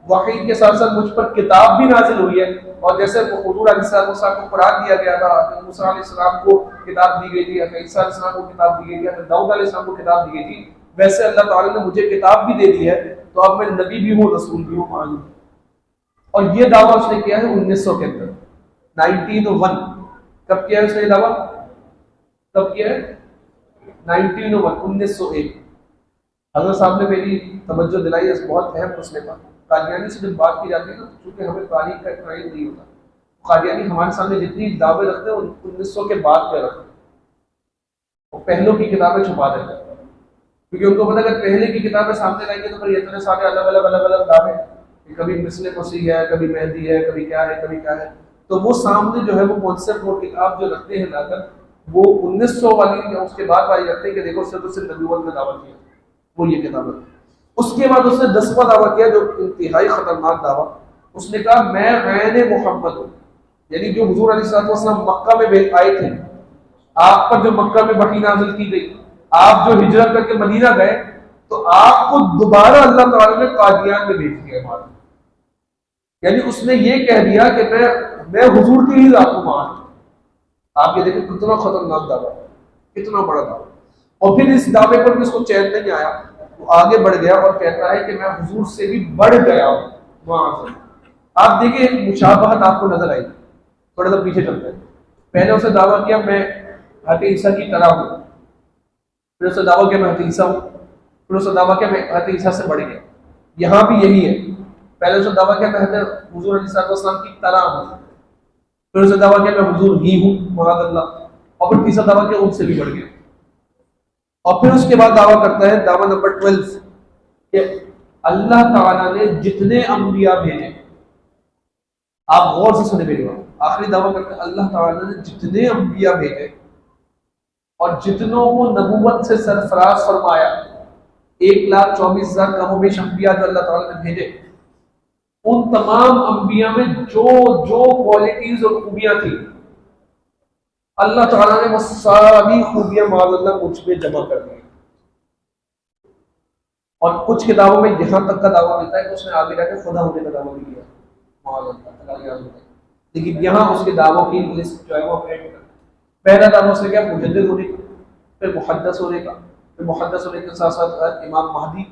وحی کے ساتھ ساتھ مجھ پر کتاب بھی نازل ہوئی ہے. اور جیسے حضور علیہ السلام کو قرآن دیا گیا تھا، موسیٰ علیہ السلام کو کتاب دی گئی تھی، عیسیٰ علیہ السلام کو کتاب دی گئی تھی، داؤد علیہ السلام کو کتاب دی گئی تھی، ویسے اللہ تعالیٰ نے مجھے کتاب بھی دے دی ہے، تو اب میں نبی بھی ہوں، رسول بھی ہوں معلوم. اور یہ دعویٰ اس نے کیا ہے 1900 کے اندر، 1901. کب کیا ہے اس نے یہ دعویٰ؟ کب کیا ہے؟ 1901. حضرت صاحب نے میری توجہ دلائی اس بہت اہم مسئلے پر. قادیانی سے جب بات کی جاتی ہے نا، چونکہ ہمیں تاریخ کا اتنا علم نہیں ہوتا، قادیانی ہمارے سامنے جتنی دعوے رکھتے ہیں وہ 1900 کے بعد پہ رکھتے ہیں. وہ پہلوں کی کتابیں چھپا دیتے ہیں، کیونکہ ان کو پتا کہ پہلے کی کتابیں سامنے لائیں گے تو پھر اتنے سارے الگ دعوے، کبھی مثل مسیح ہے، کبھی مہدی ہے، کبھی کیا ہے، کبھی کیا ہے. تو وہ سامنے جو ہے وہ کانسیپٹ اور کتاب جو رکھتے ہیں لا کر، وہ 1900 والی یا اس کے بعد والی رکھتے ہیں کہ دیکھو صرف نبوت میں دعویٰ کیا، وہ یہ کتاب ہے. اس کے بعد اس نے 10واں دعویٰ کیا جو انتہائی خطرناک دعویٰ. اس نے کہا میں عین محمد ہوں، یعنی جو حضور علیہ السلام مکہ میں آئے تھے، آپ پر جو مکہ میں وحی نازل کی گئی، آپ جو ہجرت کر کے مدینہ گئے، تو آپ کو دوبارہ اللہ تعالیٰ نے قادیان میں بھیج دیا. یعنی اس نے یہ کہہ دیا کہ میں حضور کی ہی ذات ہوں. آپ یہ دیکھیں کتنا خطرناک دعویٰ، کتنا بڑا دعویٰ. اور پھر اس دعوے پر بھی اس کو چین نہیں آیا، وہ آگے بڑھ گیا اور کہتا ہے کہ میں حضور سے بھی بڑھ گیا ہوں. آپ دیکھیں ایک مشابہت آپ کو نظر آئی. تھوڑا سا پیچھے چلتے ہیں. پہلے اسے دعویٰ کیا میں حضرت عیسیٰ کی طرح ہوں، پھر اسے دعویٰ کیا میں حضرت عیسیٰ ہوں، پھر اسے دعویٰ کیا میں حضرت عیسیٰ سے بڑھ گیا. یہاں بھی یہی ہے، پہلے اسے دعویٰ کیا میں حضرت حضور علیہ السلام کی طرح ہوں، پھر اسے دعویٰ کیا میں حضور ہی ہوں معاذ اللہ، اور پھر تیسرا دعویٰ کیا ان سے بھی بڑھ گیا. اور پھر اس کے بعد دعویٰ کرتا ہے دعویٰ نمبر 12 کہ اللہ تعالیٰ نے جتنے انبیاء بھیجے، آپ غور سے سنے میری بات، آخری دعویٰ کرتے ہیں اللہ تعالیٰ نے جتنے انبیاء بھیجے اور جتنوں کو نبوت سے سرفراز فرمایا، 1,24,000 کم و بیش انبیاء جو اللہ تعالیٰ نے بھیجے، ان تمام انبیاء میں جو جو کوالٹیز اور خوبیاں تھیں، اللہ تعالیٰ نے وہ ساری خوبیاں معاذ اللہ مجھ پہ جمع کر دی. اور کچھ کتابوں میں یہاں تک کا دعویٰ ملتا ہے کہ اس نے آگے جا کے خدا ہونے کا دعویٰ بھی کیا معاذ اللہ. لیکن یہاں اس کے دعووں کی لسٹ جو ہے وہ پہلا دعویٰ اس نے کیا مجدد ہونے کا، پھر محدث ہونے کا، پھر محدث ہونے کے ساتھ ساتھ امام مہدی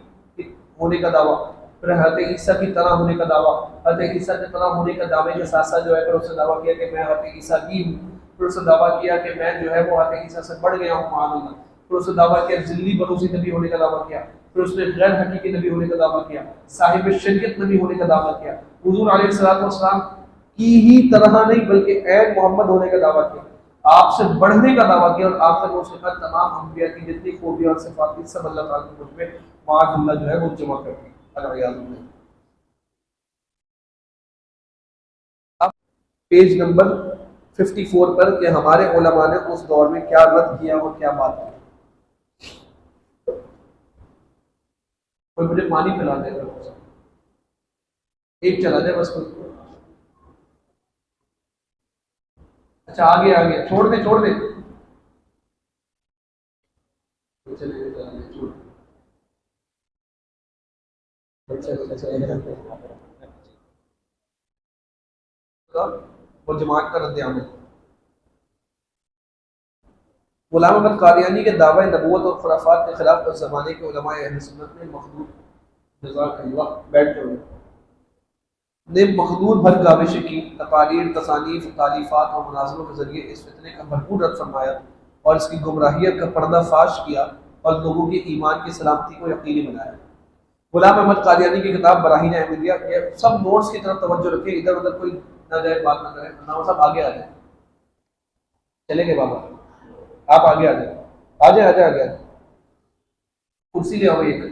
ہونے کا دعویٰ، پھر حضرت عیسیٰ کی طرح ہونے کا دعویٰ. حضرت عیسیٰ کی طرح ہونے کا دعوے کے ساتھ ساتھ جو ہے پھر اس نے دعویٰ کیا کہ میں حضرت عیسیٰ کی ہوں، پھر اس نے دعویٰ کیا کہ میں جو ہے وہ حضرت عیسیٰ سے بڑھ گیا ہوں معاذ اللہ. پھر اس نے دعویٰ کیا ذلی بروزی نبی ہونے کا دعویٰ کیا، پھر اس نے غیر حقیقی نبی ہونے کا دعویٰ کیا، صاحب شریعت نبی ہونے کا دعویٰ کیا، حضور علیہ السلام کی ہی طرح نہیں بلکہ عین محمد ہونے کا دعویٰ کیا. آپ سے بڑھنے کا دعویٰ کیا، اور آخر میں اس نے کہا تمام انبیاء کی جتنی خوبیاں اور صفات تھی سب اللہ تعالیٰ نے مجھ میں معاذ اللہ جو ہے وہ جمع کر دی. العیاذ باللہ. اب پیج نمبر 54 پر کہ ہمارے علماء نے اس دور میں کیا رد کیا اور کیا بات کی. کوئی مجھے پانی پلا دے گا، ایک چلا جائے بس. اچھا آگے آگے چھوڑ دے چھوڑ دے. وہ جماعت کا رد عمل. غلام احمد قادیانی کے دعوی نبوت اور خرافات کے خلاف اس زمانے کے علماء اہل سنت نے محدود بھر کاوشیں کی، تقاریر، تصانیف، تالیفات اور مناظروں کے ذریعے اس فتنے کا بھرپور رد فرمایا اور اس کی گمراہیت کا پردہ فاش کیا اور لوگوں کے ایمان کی سلامتی کو یقینی بنایا. غلام احمد قادیانی کی کتاب براہین احمدیہ کے سب نوٹس کی طرف توجہ رکھیں، ادھر ادھر کوئی نہ جائے، بات نہ کریں. نام صاحب آگے آ جائیں، چلے گئے بابا، آپ آگے آ جائیں، آ جائیں آ جائیں آگے آ جائیں، کرسی لے آؤ ایک.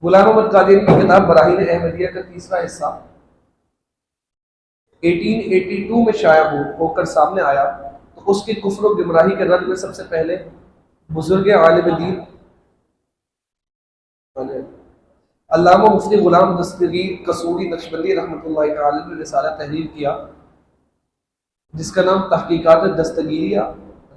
غلام احمد قادیانی کی کتاب براہین احمدیہ کا تیسرا حصہ 1882 میں شائع ہو کر سامنے آیا تو اس کے کفر و گمراہی کے رد میں سب سے پہلے بزرگ عالم دین علامہ مفتی غلام دستگیر قصوری نقشبندی رحمۃ اللہ تعالی نے رسالہ تحریر کیا جس کا نام تحقیقات دستگیریہ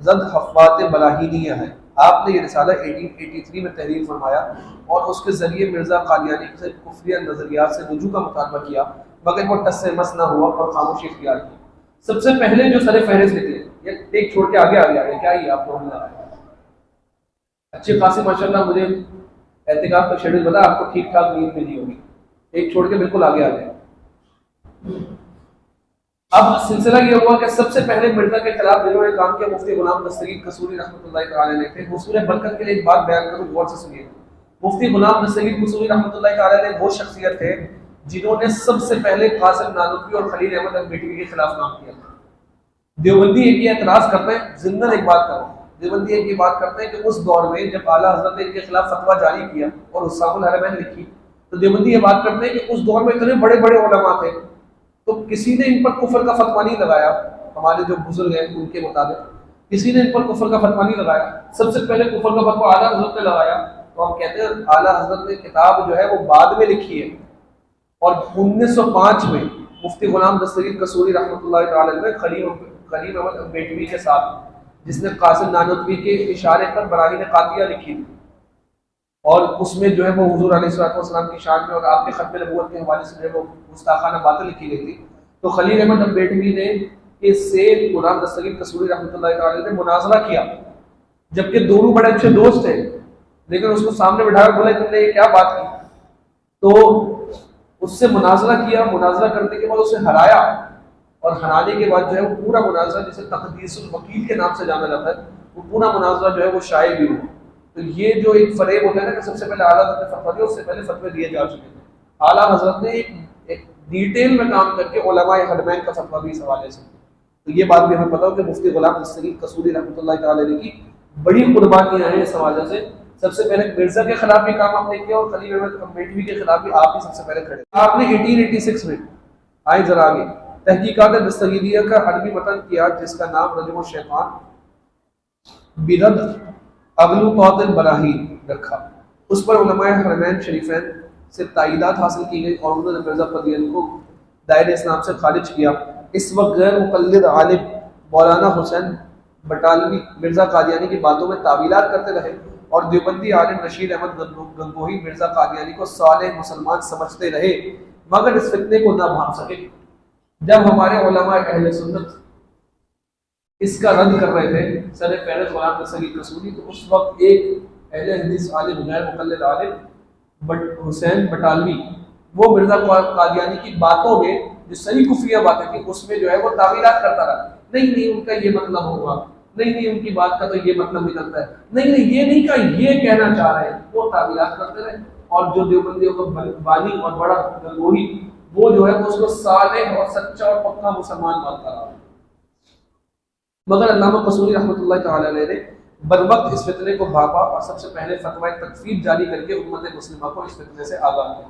زد حفوات براہینیہ ہے. آپ نے یہ رسالہ 1883 میں تحریر فرمایا اور اس کے ذریعے مرزا قادیانی سے کفریہ نظریات سے رجوع کا مطالبہ کیا، مگر وہ ٹس سے مس نہ ہوا اور خاموشی اختیار کی. سب سے پہلے جو سر فہرست نکلے، ایک چھوڑ کے آگے آگے کیا ہی آپ کو اچھی خاصی ماشاءاللہ مجھے احتکاف کا شیڈول بتا، آپ کو ٹھیک ٹھاک نیند ملی ہوگی. ایک چھوڑ کے بالکل آگے آ جائے. اب سلسلہ یہ ہوا کہ سب سے پہلے مرزا کے خلاف جنہوں نے کام کیا مفتی غلام دستگیر قصوری رحمۃ اللہ تعالی علیہ تھے. حصول برکت کے لیے ایک بات بیان کروں، غور سے سنیے. مفتی غلام دستگیر قصوری رحمۃ اللہ تعالی علیہ وہ شخصیت تھے جنہوں نے سب سے پہلے قاسم نانوتوی اور خلیل احمد البیٹوی کے خلاف کام کیا. دیوبندی ایک یہ اعتراض کرتے ہیں، ضمن ایک بات کروں، دیوبندی ایک یہ بات کرتے ہیں کہ اس دور میں جب اعلیٰ حضرت نے ان کے خلاف فتویٰ جاری کیا اور حسام الحرمین لکھی، تو دیوبندی یہ بات کرتے ہیں کہ اس دور میں اتنے بڑے بڑے علماء تھے تو کسی نے ان پر کفر کا فتویٰ نہیں لگایا. ہمارے جو بزرگ ہیں ان کے مطابق کسی نے ان پر کفر کا فتویٰ نہیں لگایا. سب سے پہلے کفر کا فتویٰ اعلیٰ حضرت نے لگایا. تو ہم کہتے ہیں اعلیٰ حضرت نے کتاب جو ہے وہ بعد میں لکھی ہے، اور 1905 میں مفتی غلام دستگیر قصوری رحمۃ اللہ تعالی نے خلیل احمد البیٹوی کے ساتھ، جس نے قاسم نانوتوی کے اشارے پر براہین قاطعیہ لکھی تھی، اور اس میں جو ہے وہ حضور علیہ السلام کی شان میں اور آپ کے ختم نبوت کے حوالے سے جو ہے وہ گستاخانہ باتیں لکھی گئی تھی. تو خلیل احمد البیٹوی نے اس سے غلام دستگیر قصوری رحمۃ اللہ تعالی نے مناظرہ کیا، جبکہ دونوں بڑے اچھے دوست تھے، لیکن اس کو سامنے بٹھا کر بولا تم نے یہ کیا بات کی. تو اس سے مناظرہ کیا، مناظرہ کرنے کے بعد اسے ہرایا، اور ہرانے کے بعد جو ہے وہ پورا مناظرہ جسے تقدیس الوکیل کے نام سے جانا جاتا ہے، وہ پورا مناظرہ جو ہے وہ شائع بھی ہوا. تو یہ جو ایک فریب ہوتا ہے نا کہ سب سے پہلے اعلیٰ حضرت نے فتویٰ دیا، اس سے پہلے فتوے دیے جا چکے تھے. اعلیٰ حضرت نے ایک ڈیٹیل میں کام کر کے علماء حرمین کا فتویٰ بھی اس حوالے سے. تو یہ بات بھی ہمیں پتہ ہو کہ مفتی غلام دستگیر قصوری رحمۃ اللہ تعالی علیہ کی بڑی قربانیاں ہیں اس حوالے سے. سب سے پہلے مرزا کے خلاف بھی کام آپ نے کیا، اور خلیل احمد البیٹوی کے خلاف بھی آپ ہی سب سے پہلے کھڑے. آپ نے 1886 میں آئے ذرا آگے تحقیقات دستگیریہ کا عربی متن کیا جس کا نام رجم الشیطان برد اغلو طاط البراہین رکھا. اس پر علماء حرمین شریفین سے تائیدات حاصل کی گئی اور انہوں نے مرزا قادیانی کو دائرہ اسلام سے خارج کیا. اس وقت غیر مقلد عالم مولانا حسین بٹالوی مرزا قادیانی کی باتوں میں تعویلات کرتے رہے، اور دیوبندی عالم رشید احمد گنگوہی مرزا قادیانی کو صالح مسلمان سمجھتے رہے، مگر اس فتنے کو نہ بھانپ سکے. جب ہمارے علماء اہل سنت اس کا رد کر رہے تھے سر فہرست غلام دستگیر قصوری، تو اس وقت ایک اہل حدیث عالم غیر مقلد عالم حسین بٹالوی وہ مرزا قادیانی کی باتوں میں جو صحیح کفریہ باتیں تھیں اس میں جو ہے وہ تعویلات کرتا رہا. نہیں ان کا یہ مطلب ہوگا، نہیں ان کی بات کا تو یہ مطلب نکلتا ہے، نہیں یہ نہیں کہا، یہ کہنا چاہ رہے ہیں. وہ تعویلات کرتے رہے. اور جو دیوبندیوں کا بانی اور بڑا گنگوہی وہ جو ہے اس کو صالح اور سچا اور پکا مسلمان مانتا رہا. مگر علامہ قصوری رحمۃ اللہ تعالی علیہ نے بروقت اس فتنے کو بھاپا اور سب سے پہلے فتویٰ تکفیر جاری کر کے امت مسلمہ کو اس فتنے سے آگاہ کیا.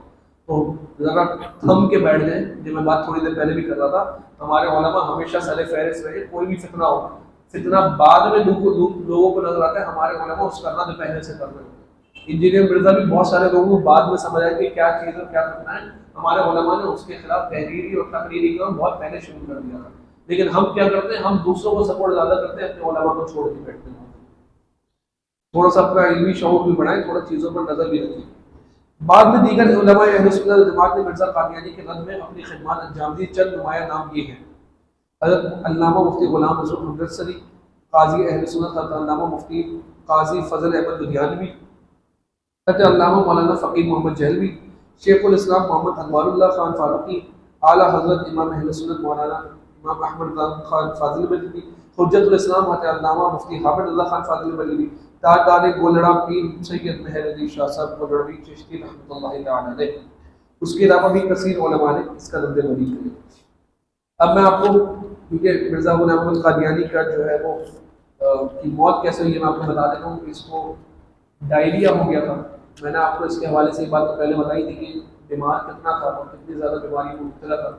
تو ذرا تھم کے بیٹھ جائیں، جو میں بات تھوڑی دیر پہلے بھی کر رہا تھا. ہمارے علماء ہمیشہ سر فہرست رہے، کوئی بھی فتنہ ہو، فتنہ بعد میں لوگوں کو نظر آتا ہے، ہمارے علماء اس کا رد پہلے سے کر رہے ہوتے ہیں. انجینئر مرزا بھی بہت سارے لوگوں کو بعد میں سمجھ آئے کہ کیا چیز اور کیا فتنہ ہے. ہمارے علماء نے اس کے خلاف تحریری اور تقریری کام بہت پہلے شروع کر دیا تھا. لیکن ہم کیا کرتے ہیں، ہم دوسروں کو سپورٹ زیادہ کرتے ہیں، اپنے علماء کو چھوڑ کے بیٹھتے ہیں. تھوڑا سا اپنا علمی شعور بھی بڑھائیں، تھوڑا چیزوں پر نظر بھی رکھیں. بعد میں دیگر علماء اہل سنت والجماعت نے مرزا قادیانی کے رد میں اپنی خدمات انجام دی. چند نمایاں نام یہ ہیں: حضرت علامہ مفتی غلام رسول مدثری، قاضی اہل سنت حضرت علامہ مفتی قاضی فضل احمد لدھیانوی، حضرت علامہ مولانا فقیر محمد جہلوی، شیخ الاسلام محمد انوار اللہ خان فاروقی، اعلیٰ حضرت امام اہل سنت مولانا امام احمد خان فاضل بریلوی، حجت الاسلام حضرت علامہ مفتی حامد اللہ خان فاضل بریلوی، تاجدار گولڑا پیر سید مہر علی شاہ صاحب گولڑوی چشتی رحمۃ اللہ تعالی علیہ. اس کے علاوہ بھی کثیر علماء نے اس کا رد عمل کیا. اب میں آپ کو، کیونکہ مرزا غلام احمد قادیانی کا جو ہے وہ کی موت کیسے ہوئی ہے میں آپ کو بتا دیتا ہوں. اس کو ڈائریا ہو گیا تھا. میں نے آپ کو اس کے حوالے سے یہ بات تو پہلے بتائی تھی کہ بیمار کتنا تھا اور کتنی زیادہ بیماری کو مبتلا تھا.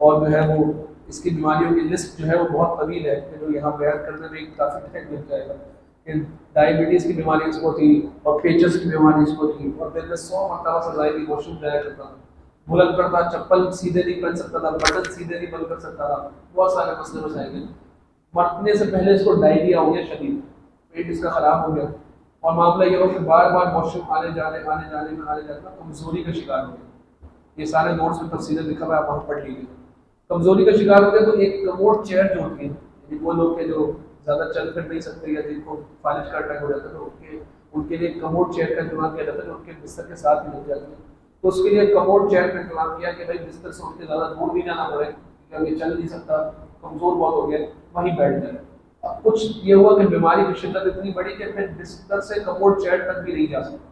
اور جو ہے وہ اس کی بیماریوں کی لسٹ جو ہے وہ بہت طویل ہے کہ جو یہاں بیان کرنے میں کافی ٹائم لگ جائے گا. ڈائبٹیز کی بیماری اس کو تھی، اور پیچس کی بیماری اس کو تھی، اور دن میں 100 مرتبہ سزائی کی واش روم جایا کرتا تھا، بلند کرتا، چپل سیدھے نہیں پہن سکتا تھا، بٹن سیدھے نہیں بند کر سکتا تھا. بہت سارے مسئلے مسائل ہیں. مرنے سے پہلے اس کو ڈائریا ہو گیا شدید، پیٹ اس کا خراب ہو گیا، اور معاملہ یہ ہو کہ بار بار واش روم آنے جانے میں کمزوری کا شکار ہو گیا. یہ سارے نوٹس میں تفصیلیں لکھا ہوا ہے، آپ وہاں پڑھ لیجیے. کمزوری کا شکار ہو گیا تو ایک کموڈ چیئر جو ہوتی ہے، یعنی وہ لوگ کے جو زیادہ چل پھر نہیں سکتے یا جن کو فالج کا اٹیک ہو جاتا ہے تو ان کے لیے کموڈ چیئر کا انتظام کیا جاتا ہے جو ان کے بستر کے ساتھ ہی مل جاتی ہے. تو اس کے لیے کموڈ چیئر کا انتظام کیا کہ بھائی بستر سے ان کے زیادہ دور نہیں جانا پڑے، کیونکہ یہ چل نہیں سکتا، کمزور بہت ہو گیا، وہیں بیٹھ جائے. اب کچھ یہ ہوا کہ بیماری کی شدت اتنی بڑی کہ پھر بستر سے کموڈ چیئر تک بھی نہیں جا سکتا.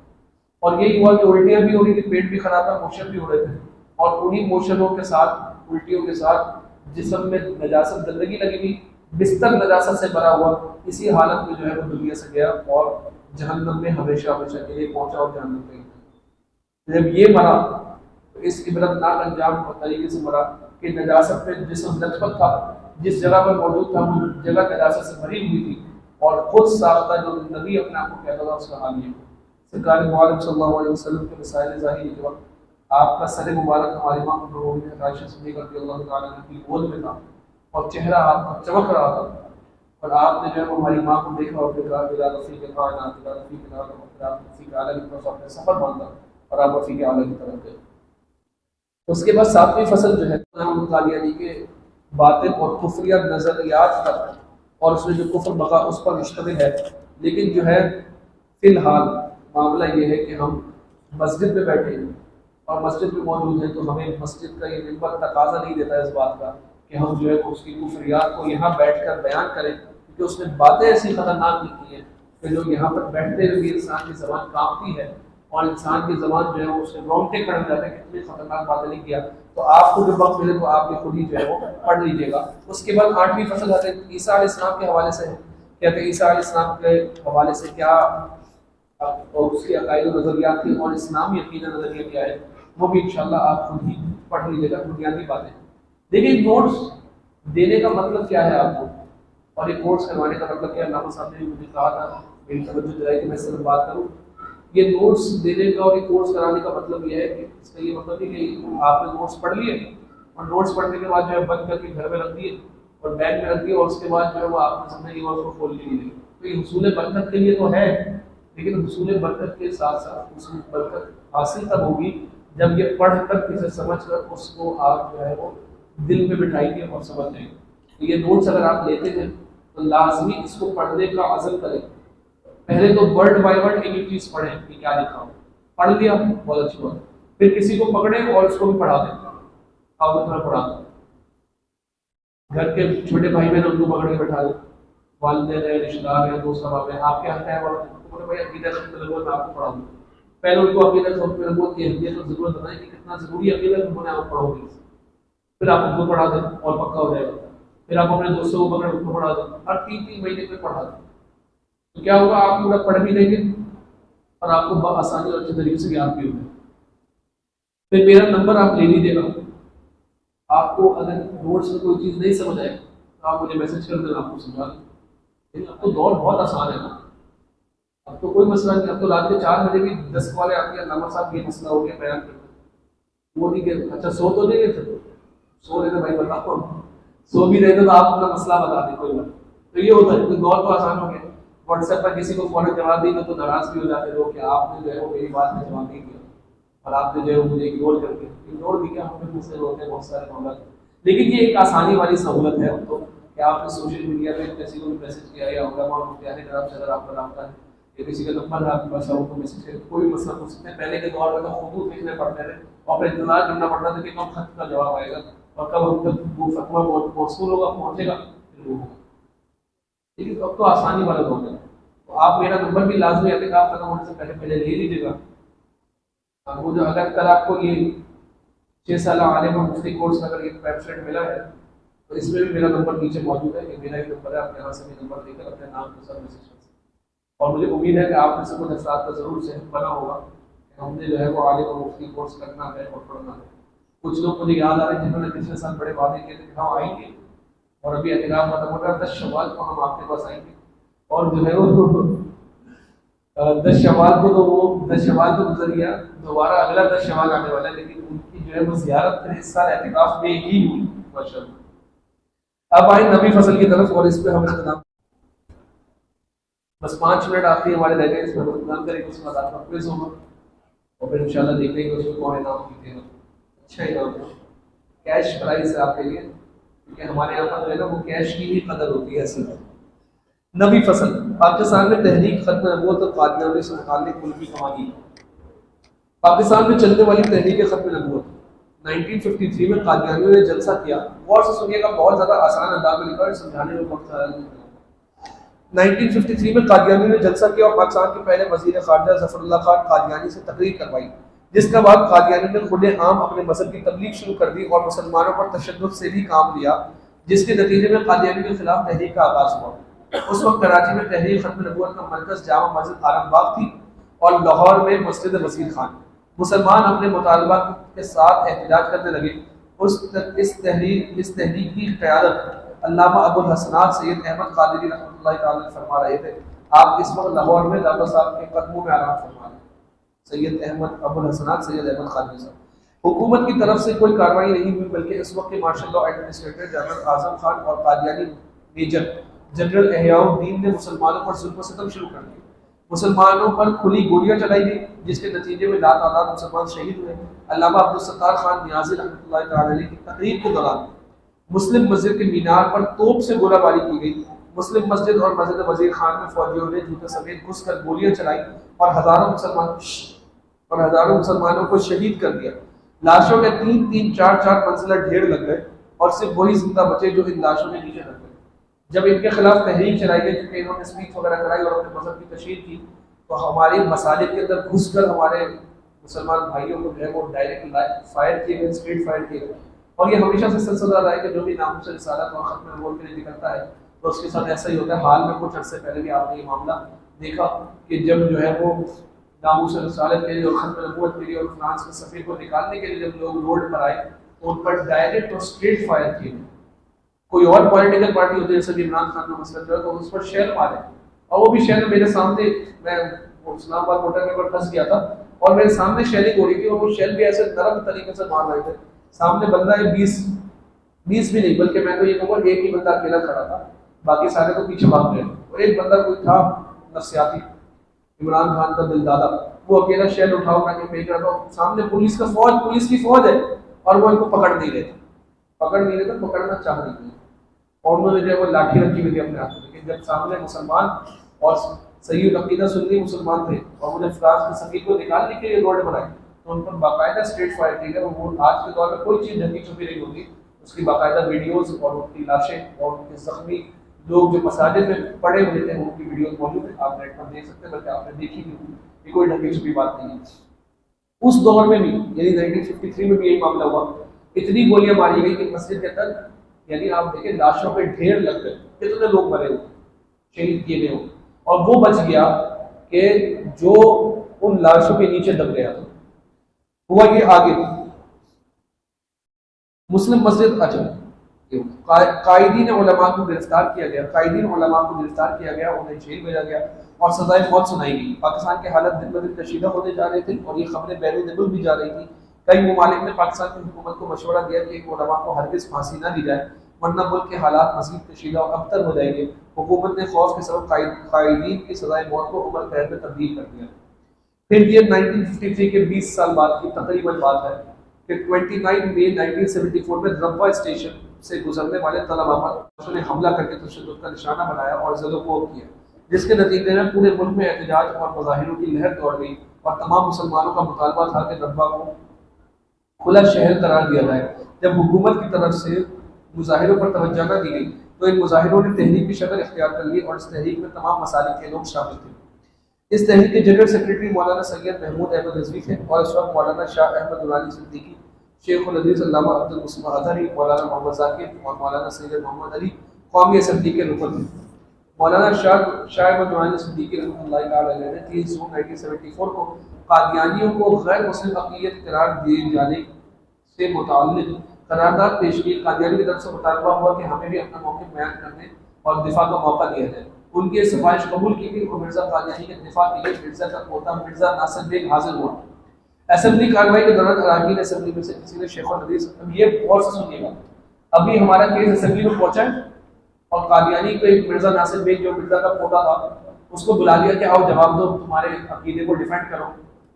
اور یہی ہوا کہ الٹیاں بھی ہو رہی تھی، پیٹ بھی خراب تھا، موشن بھی ہو رہے تھے، اور انہیں موشنوں کے ساتھ، الٹیوں کے ساتھ جسم میں نجاست گندگی لگی ہوئی، بستر نجاست سے بھرا ہوا. اسی حالت میں جو ہے وہ دنیا سے گیا اور جہنم میں ہمیشہ ہمیشہ کے لیے پہنچا اور جہنم میں. جب یہ مرا تو اس عبرتناک انجام اور طریقے سے مرا کہ نجاست پہ جسم لطفت تھا، جس جگہ پر موجود تھا وہ جگہ نجاست سے بھری ہوئی تھی، اور خود ساختہ جو نبی اپنے آپ کو کہتا تھا اس کا حال یہ. سرکار معلوم صلی اللہ علیہ وسلم کے مسائل ظاہری کے وقت آپ کا سر مبارک ہماری ماں کو عائشہ صدیقہ رضی اللہ تعالیٰ عنہ کی گود میں تھا، اور چہرہ آپ کا چمک رہا تھا، اور آپ نے جو ہے ہماری ماں کو دیکھا اور کہا کہ رفیق کائنات، رفیق اعلیٰ کی طرف اپنے سفر باندھا اور آپ رفیق اعلیٰ کی طرف گئے. اس کے بعد 7ویں فصل جو ہے قادیانی کے باطل اور کفریہ نظریات پر، اور اس میں جو کفر بقا اس پر مشتمل ہے. لیکن جو ہے فی الحال معاملہ یہ ہے کہ ہم مسجد میں بیٹھے ہیں اور مسجد میں موجود ہیں، تو ہمیں مسجد کا یہ ممبر تقاضا نہیں دیتا ہے اس بات کا کہ ہم جو ہے اس کی کفریات کو یہاں بیٹھ کر بیان کریں، کیونکہ اس نے باتیں ایسی خطرناک لکھی ہیں کہ جو یہاں پر بیٹھتے ہوئے بھی انسان کی زبان کانپتی ہے، اور انسان کی زبان جو ہے وہ اس کے رونگٹے کھڑے ہو جاتے ہیں، کتنی خطرناک باتیں نہیں کیا. تو آپ کو جو وقت ملے تو آپ خود ہی جو ہے وہ پڑھ لیجیے گا. اس کے بعد 8ویں فصل حضرت عیسیٰ علیہ السلام کے حوالے سے ہے کہ حضرت عیسیٰ علیہ السلام کے حوالے سے کیا اور اس کے عقائد و نظریات تھے اور اسلامی عقیدہ نظریہ کیا ہے، وہ بھی انشاءاللہ آپ خود ہی پڑھ لیجیے گا. بنیادی باتیں. دیکھیے نوٹس دینے کا مطلب کیا ہے آپ کو، اور یہ کورس کروانے کا مطلب کیا ہے. علامہ صاحب نے مجھے کہا تھا، میری توجہ دلائی کہ میں صرف بات کروں. یہ نوٹس دینے کا اور یہ کورس کرانے کا مطلب یہ ہے کہ اس کا یہ مطلب نہیں کہ آپ نے نوٹس پڑھ لیے اور نوٹس پڑھنے کے بعد جو ہے بند کر کے گھر میں رکھ دیے اور بیگ میں رکھ دیے، اور اس کے بعد جو ہے وہ آپ نے سمجھا کہ وہ اس کو کھول کے لیے. تو یہ حصول برکت کے لیے تو ہے، لیکن حصول برکت کے ساتھ ساتھ حصول برکت حاصل تب ہوگی جب یہ پڑھ کر کسی سمجھ کر اس کو آپ جو ہے وہ دل میں بٹھائیں گے اور سمجھ لیں گے. تو یہ نوٹس اگر آپ لیتے ہیں تو لازمی اس کو پڑھنے کا عزم کریں. پہلے تو ورڈ بائی ورڈ انگلش پڑھیں کہ کیا لکھا ہو، پڑھ لیا بہت اچھی بات. پھر کسی کو پکڑیں اور اس کو بھی پڑھا دیں، آپ کو تھوڑا پڑھا دیں. گھر کے چھوٹے بھائی بہن ان کو پکڑ کے بیٹھا دیں، والدین ہیں، رشتہ دار ہیں، دوست احباب ہیں، آپ کے حق ہے اور بھائی عقیدہ میں آپ کو پڑھا دوں. پہلے ان کو عقیدت نبوت کی اہمیت اور ضرورت بتائیں کہ کتنا ضروری عقیدت انہوں نے آپ پڑھو گے، پھر آپ ان کو پڑھا دیں اور پکا ہو جائے گا، پھر آپ اپنے دوستوں کو پکڑ ان کو پڑھا دیں، ہر 3 مہینے پہ پڑھا دیں، تو کیا ہوگا آپ پورا پڑھ بھی لیں گے اور آپ کو بآسانی اور اچھے طریقے سے یاد بھی ہوگا۔ پھر میرا نمبر آپ لے لیجیے گا، آپ کو اگر نوٹس میں کوئی چیز نہیں سمجھ آئے تو آپ مجھے میسج کر دیں، آپ کو سمجھا دیں۔ لیکن اب تو دور بہت آسان ہے نا، اب تو کوئی مسئلہ نہیں، اب تو رات کے 4 بجے بھی 10 کالیں آتی ہیں، علامہ صاحب یہ مسئلہ ہو گیا بیان کرتے، وہ نہیں کہ اچھا سو تو نہیں گئے تھے، سو رہے تھے بھائی بتاؤ، سو بھی رہے تھے تو آپ اپنا مسئلہ بتا دیں کوئی بات، تو یہ ہوتا ہے، دور تو آسان ہو گیا، واٹس ایپ پر کسی کو فوراً جواب دیں گے تو ناراض بھی ہو جاتے لوگ کہ آپ نے جو ہے وہ میری بات میں جواب نہیں دیا اور آپ نے جو ہے مجھے اگنور کر کے اگنور بھی کیا، ہمیں مجھ سے ہوتے ہیں بہت سارے معاملات، لیکن یہ ایک آسانی والی سہولت ہے اب تو کہ آپ نے سوشل میڈیا پہ کسی کو بھی میسج کیا یا علماء اور مفتیان کرام سے اگر آپ کا رابطہ ہے یا کسی کا نمبر ہے آپ کے پاس آپ کو میسج کرے، کوئی بھی مسئلہ پوچھ سکتے ہیں۔ پہلے کے دور میں تو خطوط لکھنے پڑتے تھے اور پھر انتظار کرنا پڑتا تھا کہ کب خط کا جواب آئے گا اور کب ہم تک وہ فتویٰ موصول ہوگا، پہنچے گا، پھر وہ ہوگا۔ لیکن اب تو آسانی والا دور ہے، تو آپ میرا نمبر بھی لازمی اعتکاف ختم ہونے سے پہلے لے لیجیے گا۔ اب وہ جو اگر کل آپ کو یہ 6 سالہ عالم اور مفتی کورس کا اگر ایک ویب سائٹ ملا ہے تو اس میں بھی میرا نمبر نیچے موجود ہے، کہ میرا ہی نمبر ہے، آپ یہاں سے بھی نمبر دے کر اپنے نام کے ساتھ میسج کر سکتے ہیں۔ اور مجھے امید ہے کہ آپ میں سے کچھ افراد کا ضرور ذہن بنا ہوگا کہ ہم نے جو ہے وہ عالم اور مفتی کورس کرنا ہے اور پڑھنا ہے۔ کچھ لوگ مجھے یاد آ رہے ہیں جنہوں نے پچھلے سال بڑے وعدے کیے تھے کہ ہم آئیں گے، اور ابھی اعتکاف ختم ہو رہا ہے، 10 شوال کو ہم آپ کے پاس آئیں گے، اور جو ہے وہ 10 شوال کو تو وہ 10 شوال کو گزر گیا، دوبارہ اگلا 10 شوال آنے والا ہے، لیکن ان کی جو ہے وہ زیارت پھر اس سال اعتکاف میں ہی ہوئی ماشاءاللہ۔ اب آئیں نبی فصل کی طرف، اور اس پہ ہم اختتام، بس 5 منٹ آپ کے ہمارے رہ گئے، اس میں ہم اختتام کریں گے، اس کے بعد آپ کا کوئز ہوگا اور پھر انشاءاللہ دیکھیں گے اس میں کون انعام جیتے گا۔ اچھا انعام ہے، کیش پرائز ہے آپ کے لیے، کیونکہ ہمارے یہاں پر جو ہے نا وہ کیش کی بھی قدر ہوتی ہے اصل میں۔ نبی فصل، پاکستان میں تحریک ختم نبوت اور قادیانی سے متعلق ملکی قوانین۔ پاکستان میں چلنے والی تحریک ختم نبوت 1953 میں قادیانیوں نے جلسہ کیا، غور سے سنیے گا، بہت زیادہ آسان انداز میں لکھا ہے، سمجھانے میں وقت آیا نہیں۔ 1953 میں قادیانیوں نے جلسہ کیا اور پاکستان کے پہلے وزیر خارجہ ظفر اللہ خان قادیانی سے تقریر کروائی، جس کے بعد قادیانیوں نے کھلے عام اپنے مذہب کی تبلیغ شروع کر دی اور مسلمانوں پر تشدد سے بھی کام لیا، جس کے نتیجے میں قادیانیوں کے خلاف تحریک کا آغاز ہوا۔ اس وقت کراچی میں تحریک ختم نبوت کا مرکز جامع مسجد عالم باغ تھی اور لاہور میں مسجد وزیر خان۔ مسلمان اپنے مطالبات کے ساتھ احتجاج کرنے لگے۔ اس تحریک کی قیادت علامہ ابو الحسنات سید احمد قادری رحمۃ اللہ تعالی فرما رہے تھے۔ آپ اس وقت لاہور میں داتا صاحب کے قدموں میں آرام فرما رہے ہیں، سید احمد ابو الحسنات سید احمد قادری صاحب۔ حکومت کی طرف سے کوئی کارروائی نہیں ہوئی، بلکہ اس وقت کے martial law administrator general Azam Khan اور قادیانی میجر جنرل احیاء الدین نے مسلمانوں پر ظلم و ستم شروع کر دیا۔ مسلمانوں پر کھلی گولیاں چلائی گئی، جس کے نتیجے میں لاتعداد مسلمان شہید ہوئے۔ علامہ عبدالستار خان نیازی رحمۃ اللہ تعالی علیہ کی تقریر کے دوران مسلم مسجد کے مینار پر توپ سے گولہ باری کی گئی۔ مسلم مسجد اور مسجد وزیر خان میں فوجیوں نے جوتے سمیت گھس کر گولیاں چلائیں اور ہزاروں مسلمانوں کو شہید کر دیا۔ لاشوں کے 3 4 منزلہ ڈھیر لگ گئے اور صرف وہی زندہ بچے جو ان لاشوں کے نیچے رکھ گئے۔ جب ان کے خلاف تحریک چلائی گئی کیونکہ انہوں نے اسپیچ وغیرہ کرائی اور اپنے مذہب کی تشہیر کی، تو ہمارے مساجد کے اندر گھس کر ہمارے مسلمان بھائیوں کو جو ہے وہ ڈائریکٹ فائر کیے گئے، اسٹریٹ فائر کیے گئے۔ اور یہ ہمیشہ سے سلسلہ رہا ہے کہ جو بھی ناموس رسالت اور ختم نبوت کے لیے نکلتا ہے تو اس کے ساتھ ایسا ہی ہوتا ہے۔ حال میں کچھ عرصے پہلے بھی آپ نے یہ معاملہ دیکھا کہ جب جو ہے وہ ناموس رسالت کے لیے اور ختم نبوت کے لیے اور فرانس کے سفیر کو نکالنے کے لیے جب لوگ روڈ پر آئے تو ان پر ڈائریکٹ اور اسٹریٹ فائر کیے گئے۔ کوئی اور پولیٹیکل پارٹی ہوتی ہے جیسے کہ عمران خان کا مسئلہ جو ہے تو اس پر شیل مارے، اور وہ بھی شیل میرے سامنے، میں اسلام آباد موٹر کے پر پھنس گیا تھا اور میرے سامنے شیلنگ ہو رہی تھی، اور وہ شیل بھی ایسے نرم طریقے سے مار رہے تھے۔ سامنے بندہ ہے 20 بھی نہیں، بلکہ میں تو یہ کہوں گا ایک ہی بندہ اکیلا کھڑا تھا، باقی سارے تو پیچھے بھاگ گئے، اور ایک بندہ کوئی تھا نفسیاتی، عمران خان کا دل دادا، وہ اکیلا شیل اٹھا کے پھینک رہا تھا۔ سامنے پولیس کی فوج ہے اور وہ ان کو پکڑ نہیں رہے تھے، پکڑنا چاہ رہی تھی، اور انہوں نے جو ہے وہ لاٹھی رکھی ہوئی تھی اپنے ہاتھ میں۔ لیکن جب سامنے مسلمان اور صحیح العقیدہ سنی مسلمان تھے اور انہوں نے فرانس کے سفیر کو نکالنے کے لیے روڈ بنائی تو ان پر باقاعدہ اسٹریٹ فائر کی گئی۔ وہ آج کے دور میں کوئی چیز ڈھکی چھپی نہیں ہوتی، اس کی باقاعدہ ویڈیوز اور ان کی لاشیں اور ان کے زخمی لوگ جو مساجد میں پڑے ہوئے تھے ان کی ویڈیوز موجود ہیں، آپ نیٹ پر دیکھ سکتے ہیں، بلکہ آپ نے دیکھی بھی ہوگی۔ یہ کوئی ڈھکی چھپی بات نہیں ہے. اس دور میں بھی یعنی 1953 میں بھی یہی معاملہ ہوا. اتنی گولیاں ماری گئی کہ مسجد کے اندر یعنی آپ دیکھیں لاشوں پہ ڈھیر لگ گئے, کتنے لوگ مرے ہوئے, شہید کیے گئے ہوں, اور وہ بچ گیا کہ جو ان لاشوں کے نیچے دب گیا. ہوا یہ آگے مسلم مسجد, اچھا قائدین علماء کو گرفتار کیا گیا, انہیں جیل بھیجا گیا اور سزائے موت سنائی گئی. پاکستان کی حالت دن بدن کشیدہ ہوتے جا رہے تھے اور یہ خبریں بیرون ملک بھی جا رہی تھی. کئی ممالک نے پاکستان کی حکومت کو مشورہ دیا کہ علماء کو ہرگز پھانسی نہ دی جائے ورنہ ملک کے حالات مزید کشیدہ اور ابتر ہو جائیں گے. حکومت نے خوف کے سبب قائدین کی سزائے موت کو عمر قید میں تبدیل کر دیا. پھر یہ 1953 کے 20 سال بعد کی تقریباً بات ہے کہ 29 مئی 1974 میں ربوہ اسٹیشن سے گزرنے والے طلباء پر نے حملہ کر کے تشدد کا نشانہ بنایا اور زد و کوب کیا, جس کے نتیجے میں پورے ملک میں احتجاج اور مظاہروں کی لہر دوڑ گئی اور تمام مسلمانوں کا مطالبہ تھا کہ ربوہ کو کھلا شہر قرار دیا جائے. جب حکومت کی طرف سے مظاہروں پر توجہ نہ دی گئی تو ان مظاہروں نے تحریک کی شکل اختیار کر لی اور اس تحریک میں تمام مسالک کے لوگ شامل تھے. اس تحریک کے جنرل سیکرٹری مولانا سید محمود احمد رضوی تھے اور اس وقت مولانا شاہ احمد نورانی صدیقی, شیخ الحدیث علامہ عبد المصطفیٰ اظہری, مولانا محمد ذاکر اور مولانا سید محمد علی قومی اسمبلی کے رکن تھے. مولانا شاہ احمد نورانی صدیقی رحمۃ اللہ تعالی علیہ نے 3 جون 1974 کو قادیانیوں کو غیر مسلم اقلیت قرار دیے جانے سے متعلق قرارداد پیش کی. قادیانی کی طرف سے مطالبہ ہوا کہ ہمیں بھی اپنا موقف بیان کرنے اور دفاع کا موقع دیا جائے. ان کی سفارش قبول کی گئی اور مرزا قادیانی کے دفاع کے لیے مرزا کا پوتا مرزا ناصر بیگ حاضر ہوا. اسمبلی کارروائی کے دوران اراکین اسمبلی میں سے کسی نے شیخ الحدیث, اب یہ غور سے سنیے گا, ابھی ہمارا کیس اسمبلی میں پہنچا ہے اور قادیانی کو ایک مرزا ناصر بیگ جو مرزا کا پوتا تھا اس کو بلا لیا کہ آؤ جواب دو, تمہارے عقیدے کو ڈیفینڈ کرو.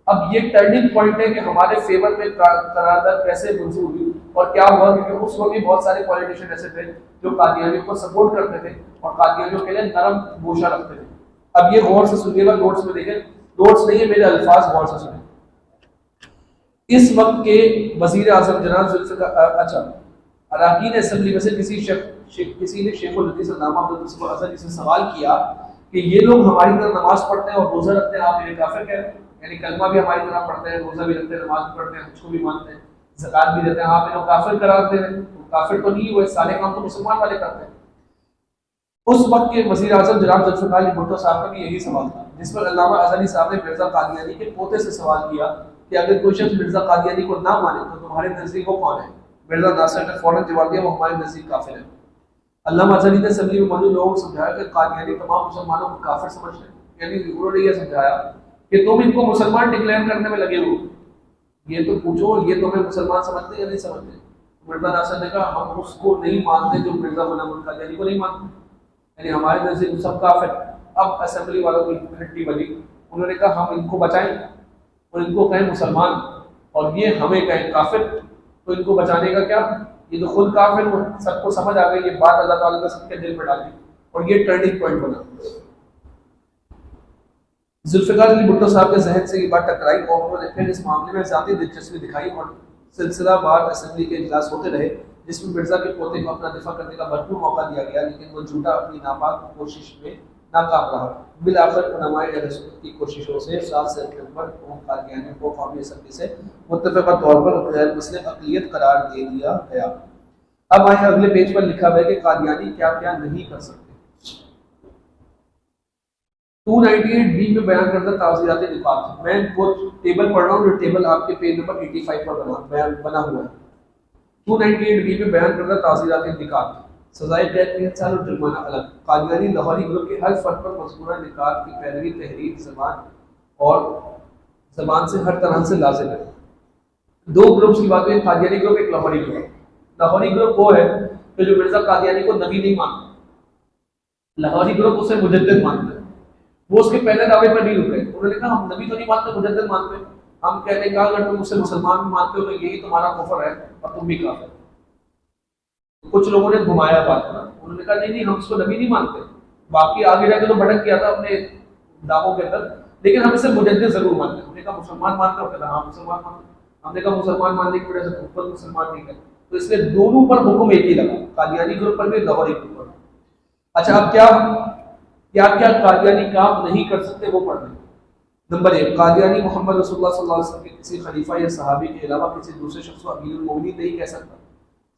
اب یہ ٹرننگ پوائنٹ ہے کہ ہمارے فیور میں قرارداد کیسے منظور ہوئی اور کیا ہوا, کیونکہ اس وقت بھی بہت سارے پولیٹیشین ایسے تھے جو قادیانیوں کو سپورٹ کرتے تھے اور قادیانیوں کے لیے نرم گوشہ رکھتے تھے. اب یہ غور سے سنیے گا, نوٹس میں دیکھیں, نوٹس نہیں ہے میرے الفاظ, غور سے سنیں. اس وقت کے وزیر اعظم جناب ذوالفقار, اچھا اراکین اسمبلی میں سے کسی نے شیخ الحدیث علامہ عبد المصطفیٰ اظہری سے سوال کیا کہ یہ لوگ ہماری طرح نماز پڑھتے ہیں اور روزہ رکھتے ہیں, آپ انہیں کافر کہہ رہے ہیں, یعنی کلمہ بھی ہماری طرح پڑھتے ہیں, روزہ بھی رکھتے ہیں, نماز بھی پڑھتے ہیں, حج کو بھی مانتے ہیں, زکات بھی دیتے ہیں, آپ انہیں کافر قرار دے رہے ہیں. کافر تو نہیں ہوئے, سارے کام تو مسلمان والے کرتے ہیں. اس وقت کے وزیر اعظم جناب ذوالفقار علی بھٹو صاحب کا بھی یہی سوال تھا, جس پر علامہ اظہری صاحب نے مرزا قادیانی کے پوتے سے سوال کیا کہ اگر کوئی شخص مرزا قادیانی کو نہ مانے تو تمہارے نزدیک وہ کون ہے؟ مرزا ناصر نے فوراً جواب دیا, وہ ہمارے نزدیک کافر ہے. علامہ اظہری نے اسمبلی میں موجود لوگوں کو سمجھایا کہ قادیانی تمام مسلمانوں کو کافر سمجھتے ہیں, یعنی انہوں نے یہ سمجھایا کہ تم ان کو مسلمان ڈکلیئر کرنے میں لگے ہو, یہ تو پوچھو یہ تمہیں مسلمان سمجھتے یا نہیں سمجھتے. مرزا ناصر نے کہا ہم اس کو نہیں مانتے جو مرزا غلام القادیانی کو نہیں مانتے, یعنی ہمارے نزدیک سب کافر. اب اسمبلی والوں کو ہٹی بنی, انہوں نے کہا ہم ان کو بچائیں اور ان کو کہیں مسلمان اور یہ ہمیں کہیں کافر, تو ان کو بچانے کا کیا, یہ تو خود کافر, سب کو سمجھ آ گئی یہ بات, اللہ تعالیٰ نے سب کے دل میں ڈالی اور یہ ٹرننگ پوائنٹ بنا. ذوالفقار علی بھٹو صاحب کے ذہن سے یہ بات ٹکرائی اور انہوں نے پھر اس معاملے میں ذاتی دلچسپی دکھائی اور سلسلہ وار اسمبلی کے اجلاس ہوتے رہے جس میں مرزا کے پوتے کو اپنا دفاع کرنے کا بھرپور موقع دیا گیا, لیکن وہ جھوٹا اپنی ناپاک کوشش میں ناکام رہا. بالآخر علماء اہل سنت کی کوششوں سے 7 ستمبر کو قادیانیوں کو قومی اسمبلی سے متفقہ طور پر غیر مسلم اقلیت قرار دے دیا گیا. اب آئیں اگلے پیج پر لکھا ہوا ہے کہ قادیانی کیا کیا نہیں کر سکتے. 298B میں بیان کردہ تعزیرات نکات, میں وہ ٹیبل پڑھ رہا ہوں جو ٹیبل آپ کے پیج نمبر 85 پر بنا ہوا ہے. 298B میں بیان کردہ تعزیرات نکات, سزائے قید 3 سال اور جرمانہ الگ. قادیانی لاہوری گروہ کے ہر فرد پر مذکورہ نکات کی پیروی تحریر زبان اور زبان سے ہر طرح سے لازم ہے. 2 گروپس کی بات ہے, قادیانی گروپ ایک لاہوری گروپ. لاہوری گروپ وہ ہے کہ جو مرزا قادیانی کو نبی نہیں مانتا, لاہوری گروپ اسے مجدد مانتا ہے. وہ اس کے پہلے دعوے پر نہیں رکے, انہوں نے کہا ہم نبی تو نہیں مانتے, مجدد مانتے. ہم کہتے ہیں کہ اگر تم اسے مسلمان بھی مانتے ہو تو یہی تمہارا کفر ہے اور تم بھی کافر. کچھ لوگوں نے گھمایا بات کرنا, انہوں نے کہا نہیں ہم اس کو نبی نہیں مانتے, باقی آگے جا کے تو بھٹک گیا تھا اپنے دعووں کے اندر, لیکن ہم اسے مجدد ضرور مانتے ہیں. ہم نے کہا مسلمان مانتے ہو, کہا ہاں مسلمان مانتے. ہم نے کہا مسلمان ماننے کی وجہ سے خود مسلمان نہیں کرتے, تو اس لیے دونوں پر حکم ایک ہی لگا, قادیانی گروپ پر بھی لاہوری گروپ پر. اچھا اب کیا قادیانی کام نہیں کر سکتے وہ پڑھ لیں. نمبر 1، قادیانی محمد رسول اللہ صلی اللہ علیہ وسلم کے کسی خلیفہ یا صحابی کے علاوہ کسی دوسرے شخص کو امیر المومنین نہیں کہہ سکتا،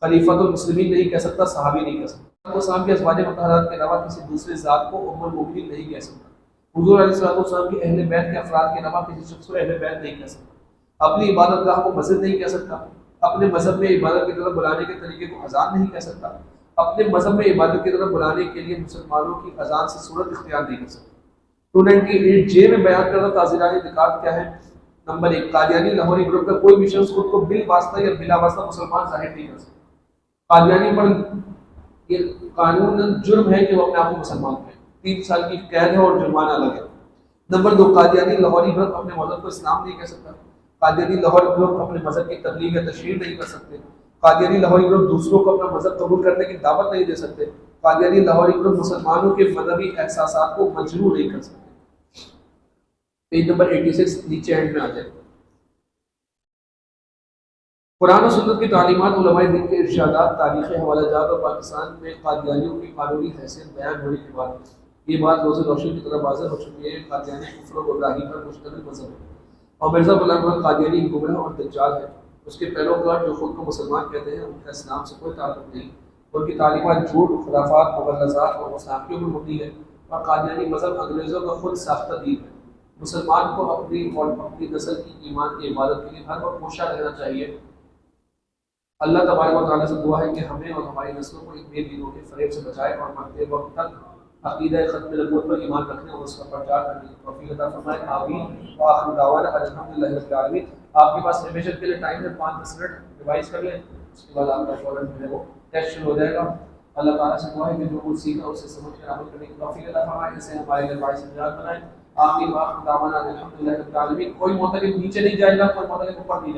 خلیفۃ المسلمین نہیں کہہ سکتا، صحابی نہیں کہہ سکتا۔ السلام کے ازواج مطہرات کے علاوہ کسی دوسرے ذات کو ام المومنین نہیں کہہ سکتا۔ حضور علیہ السلام کے اہل بیت کے افراد کے علاوہ کسی شخص کو اہل بیت نہیں کہہ سکتا۔ اپنی عبادت گاہ کو مسجد نہیں کہہ سکتا، اپنے مذہب میں عبادت کی طرف بلانے کے طریقے کو اذان نہیں کہہ سکتا، اپنے مذہب میں عبادت کی طرف بلانے کے لیے مسلمانوں کی اذان سے صورت اختیار نہیں کر سکتا۔ 298 جے میں بیان کردہ تعزیرات نکات کیا ہے؟ نمبر 1، قادیانی لاہوری گروپ کا کوئی بھی شخص خود کو بالواسطہ یا بلا واسطہ مسلمان ظاہر نہیں کر سکتا۔ قادیانی پر یہ قانون جرم ہے کہ وہ اپنے آپ کو مسلمان کہے، 3 سال کی قید ہے اور جرمانہ الگ ہے۔ نمبر 2، قادیانی لاہوری گروپ اپنے مذہب کو اسلام نہیں کہہ سکتا۔ قادیانی لاہوری گروپ اپنے مذہب کی تبلیغ یا تشہیر نہیں کر سکتے۔ قادیانی لاہوری گروپ دوسروں کو اپنا مذہب قبول کرنے کی دعوت نہیں دے سکتے۔ قادیانی لاہوری گروپ مسلمانوں کے مذہبی احساسات کو مجروح نہیں کر سکتے۔ پیج نمبر 86 نیچے اینڈ میں آ جائے۔ قرآن و سنت کی تعلیمات، علماء دین کے ارشادات، تاریخ حوالہ جات اور پاکستان میں قادیانیوں کی قانونی حیثیت بیان ہونے کے بعد یہ بات روز روشنی کی طرح واضح ہو چکی ہے۔ قادیانی کفر و گمراہی پر مشتمل مذہب ہے اور مرزا غلام احمد قادیانی گمراہ اور دجال ہے۔ اس کے پیروکار جو خود کو مسلمان کہتے ہیں ان کا اسلام سے کوئی تعلق نہیں، ان کی تعلیمات جھوٹ، خرافات، مغلظات اور گستاخیوں پر مبنی ہے اور قادیانی مذہب انگریزوں کا خود ساختہ دین ہے۔ مسلمان کو اپنی اور اپنی نسل کی ایمان کی عبادت کے لیے ہر وقت کوشاں رہنا چاہیے۔ اللہ تبارک و تعالیٰ سے دعا ہے کہ ہمیں اور ہماری نسلوں کو ان بے دینوں کے فریب سے بچائے اور مرتے وقت تک عقیدہ ختم نبوت پر ایمان رکھنے اور اس کا پرچار کرنے کی توفیق عطا فرمائے، آمین۔ وآخر دعوانا الحمدللہ رب العالمین۔ آپ کے پاس ریویژن کے لیے ٹائم ہے، 5-10 منٹ ریوائز کر لیں، اس کے بعد آپ کا فوراً جو ہے وہ ٹیسٹ شروع ہو جائے گا۔ اللہ تعالیٰ سے دعا ہے کہ جو کچھ سیکھا اسے سمجھ کر عمل کرنے کی توفیق عطا فرمائے، اسے ہمارے لیے باعث نجات بنائے، آمین۔ وآخر دعوانا الحمدللہ رب العالمین۔ کوئی معتکف نیچے نہیں جائے گا، کوئی معتکف اوپر نہیں جائے گا۔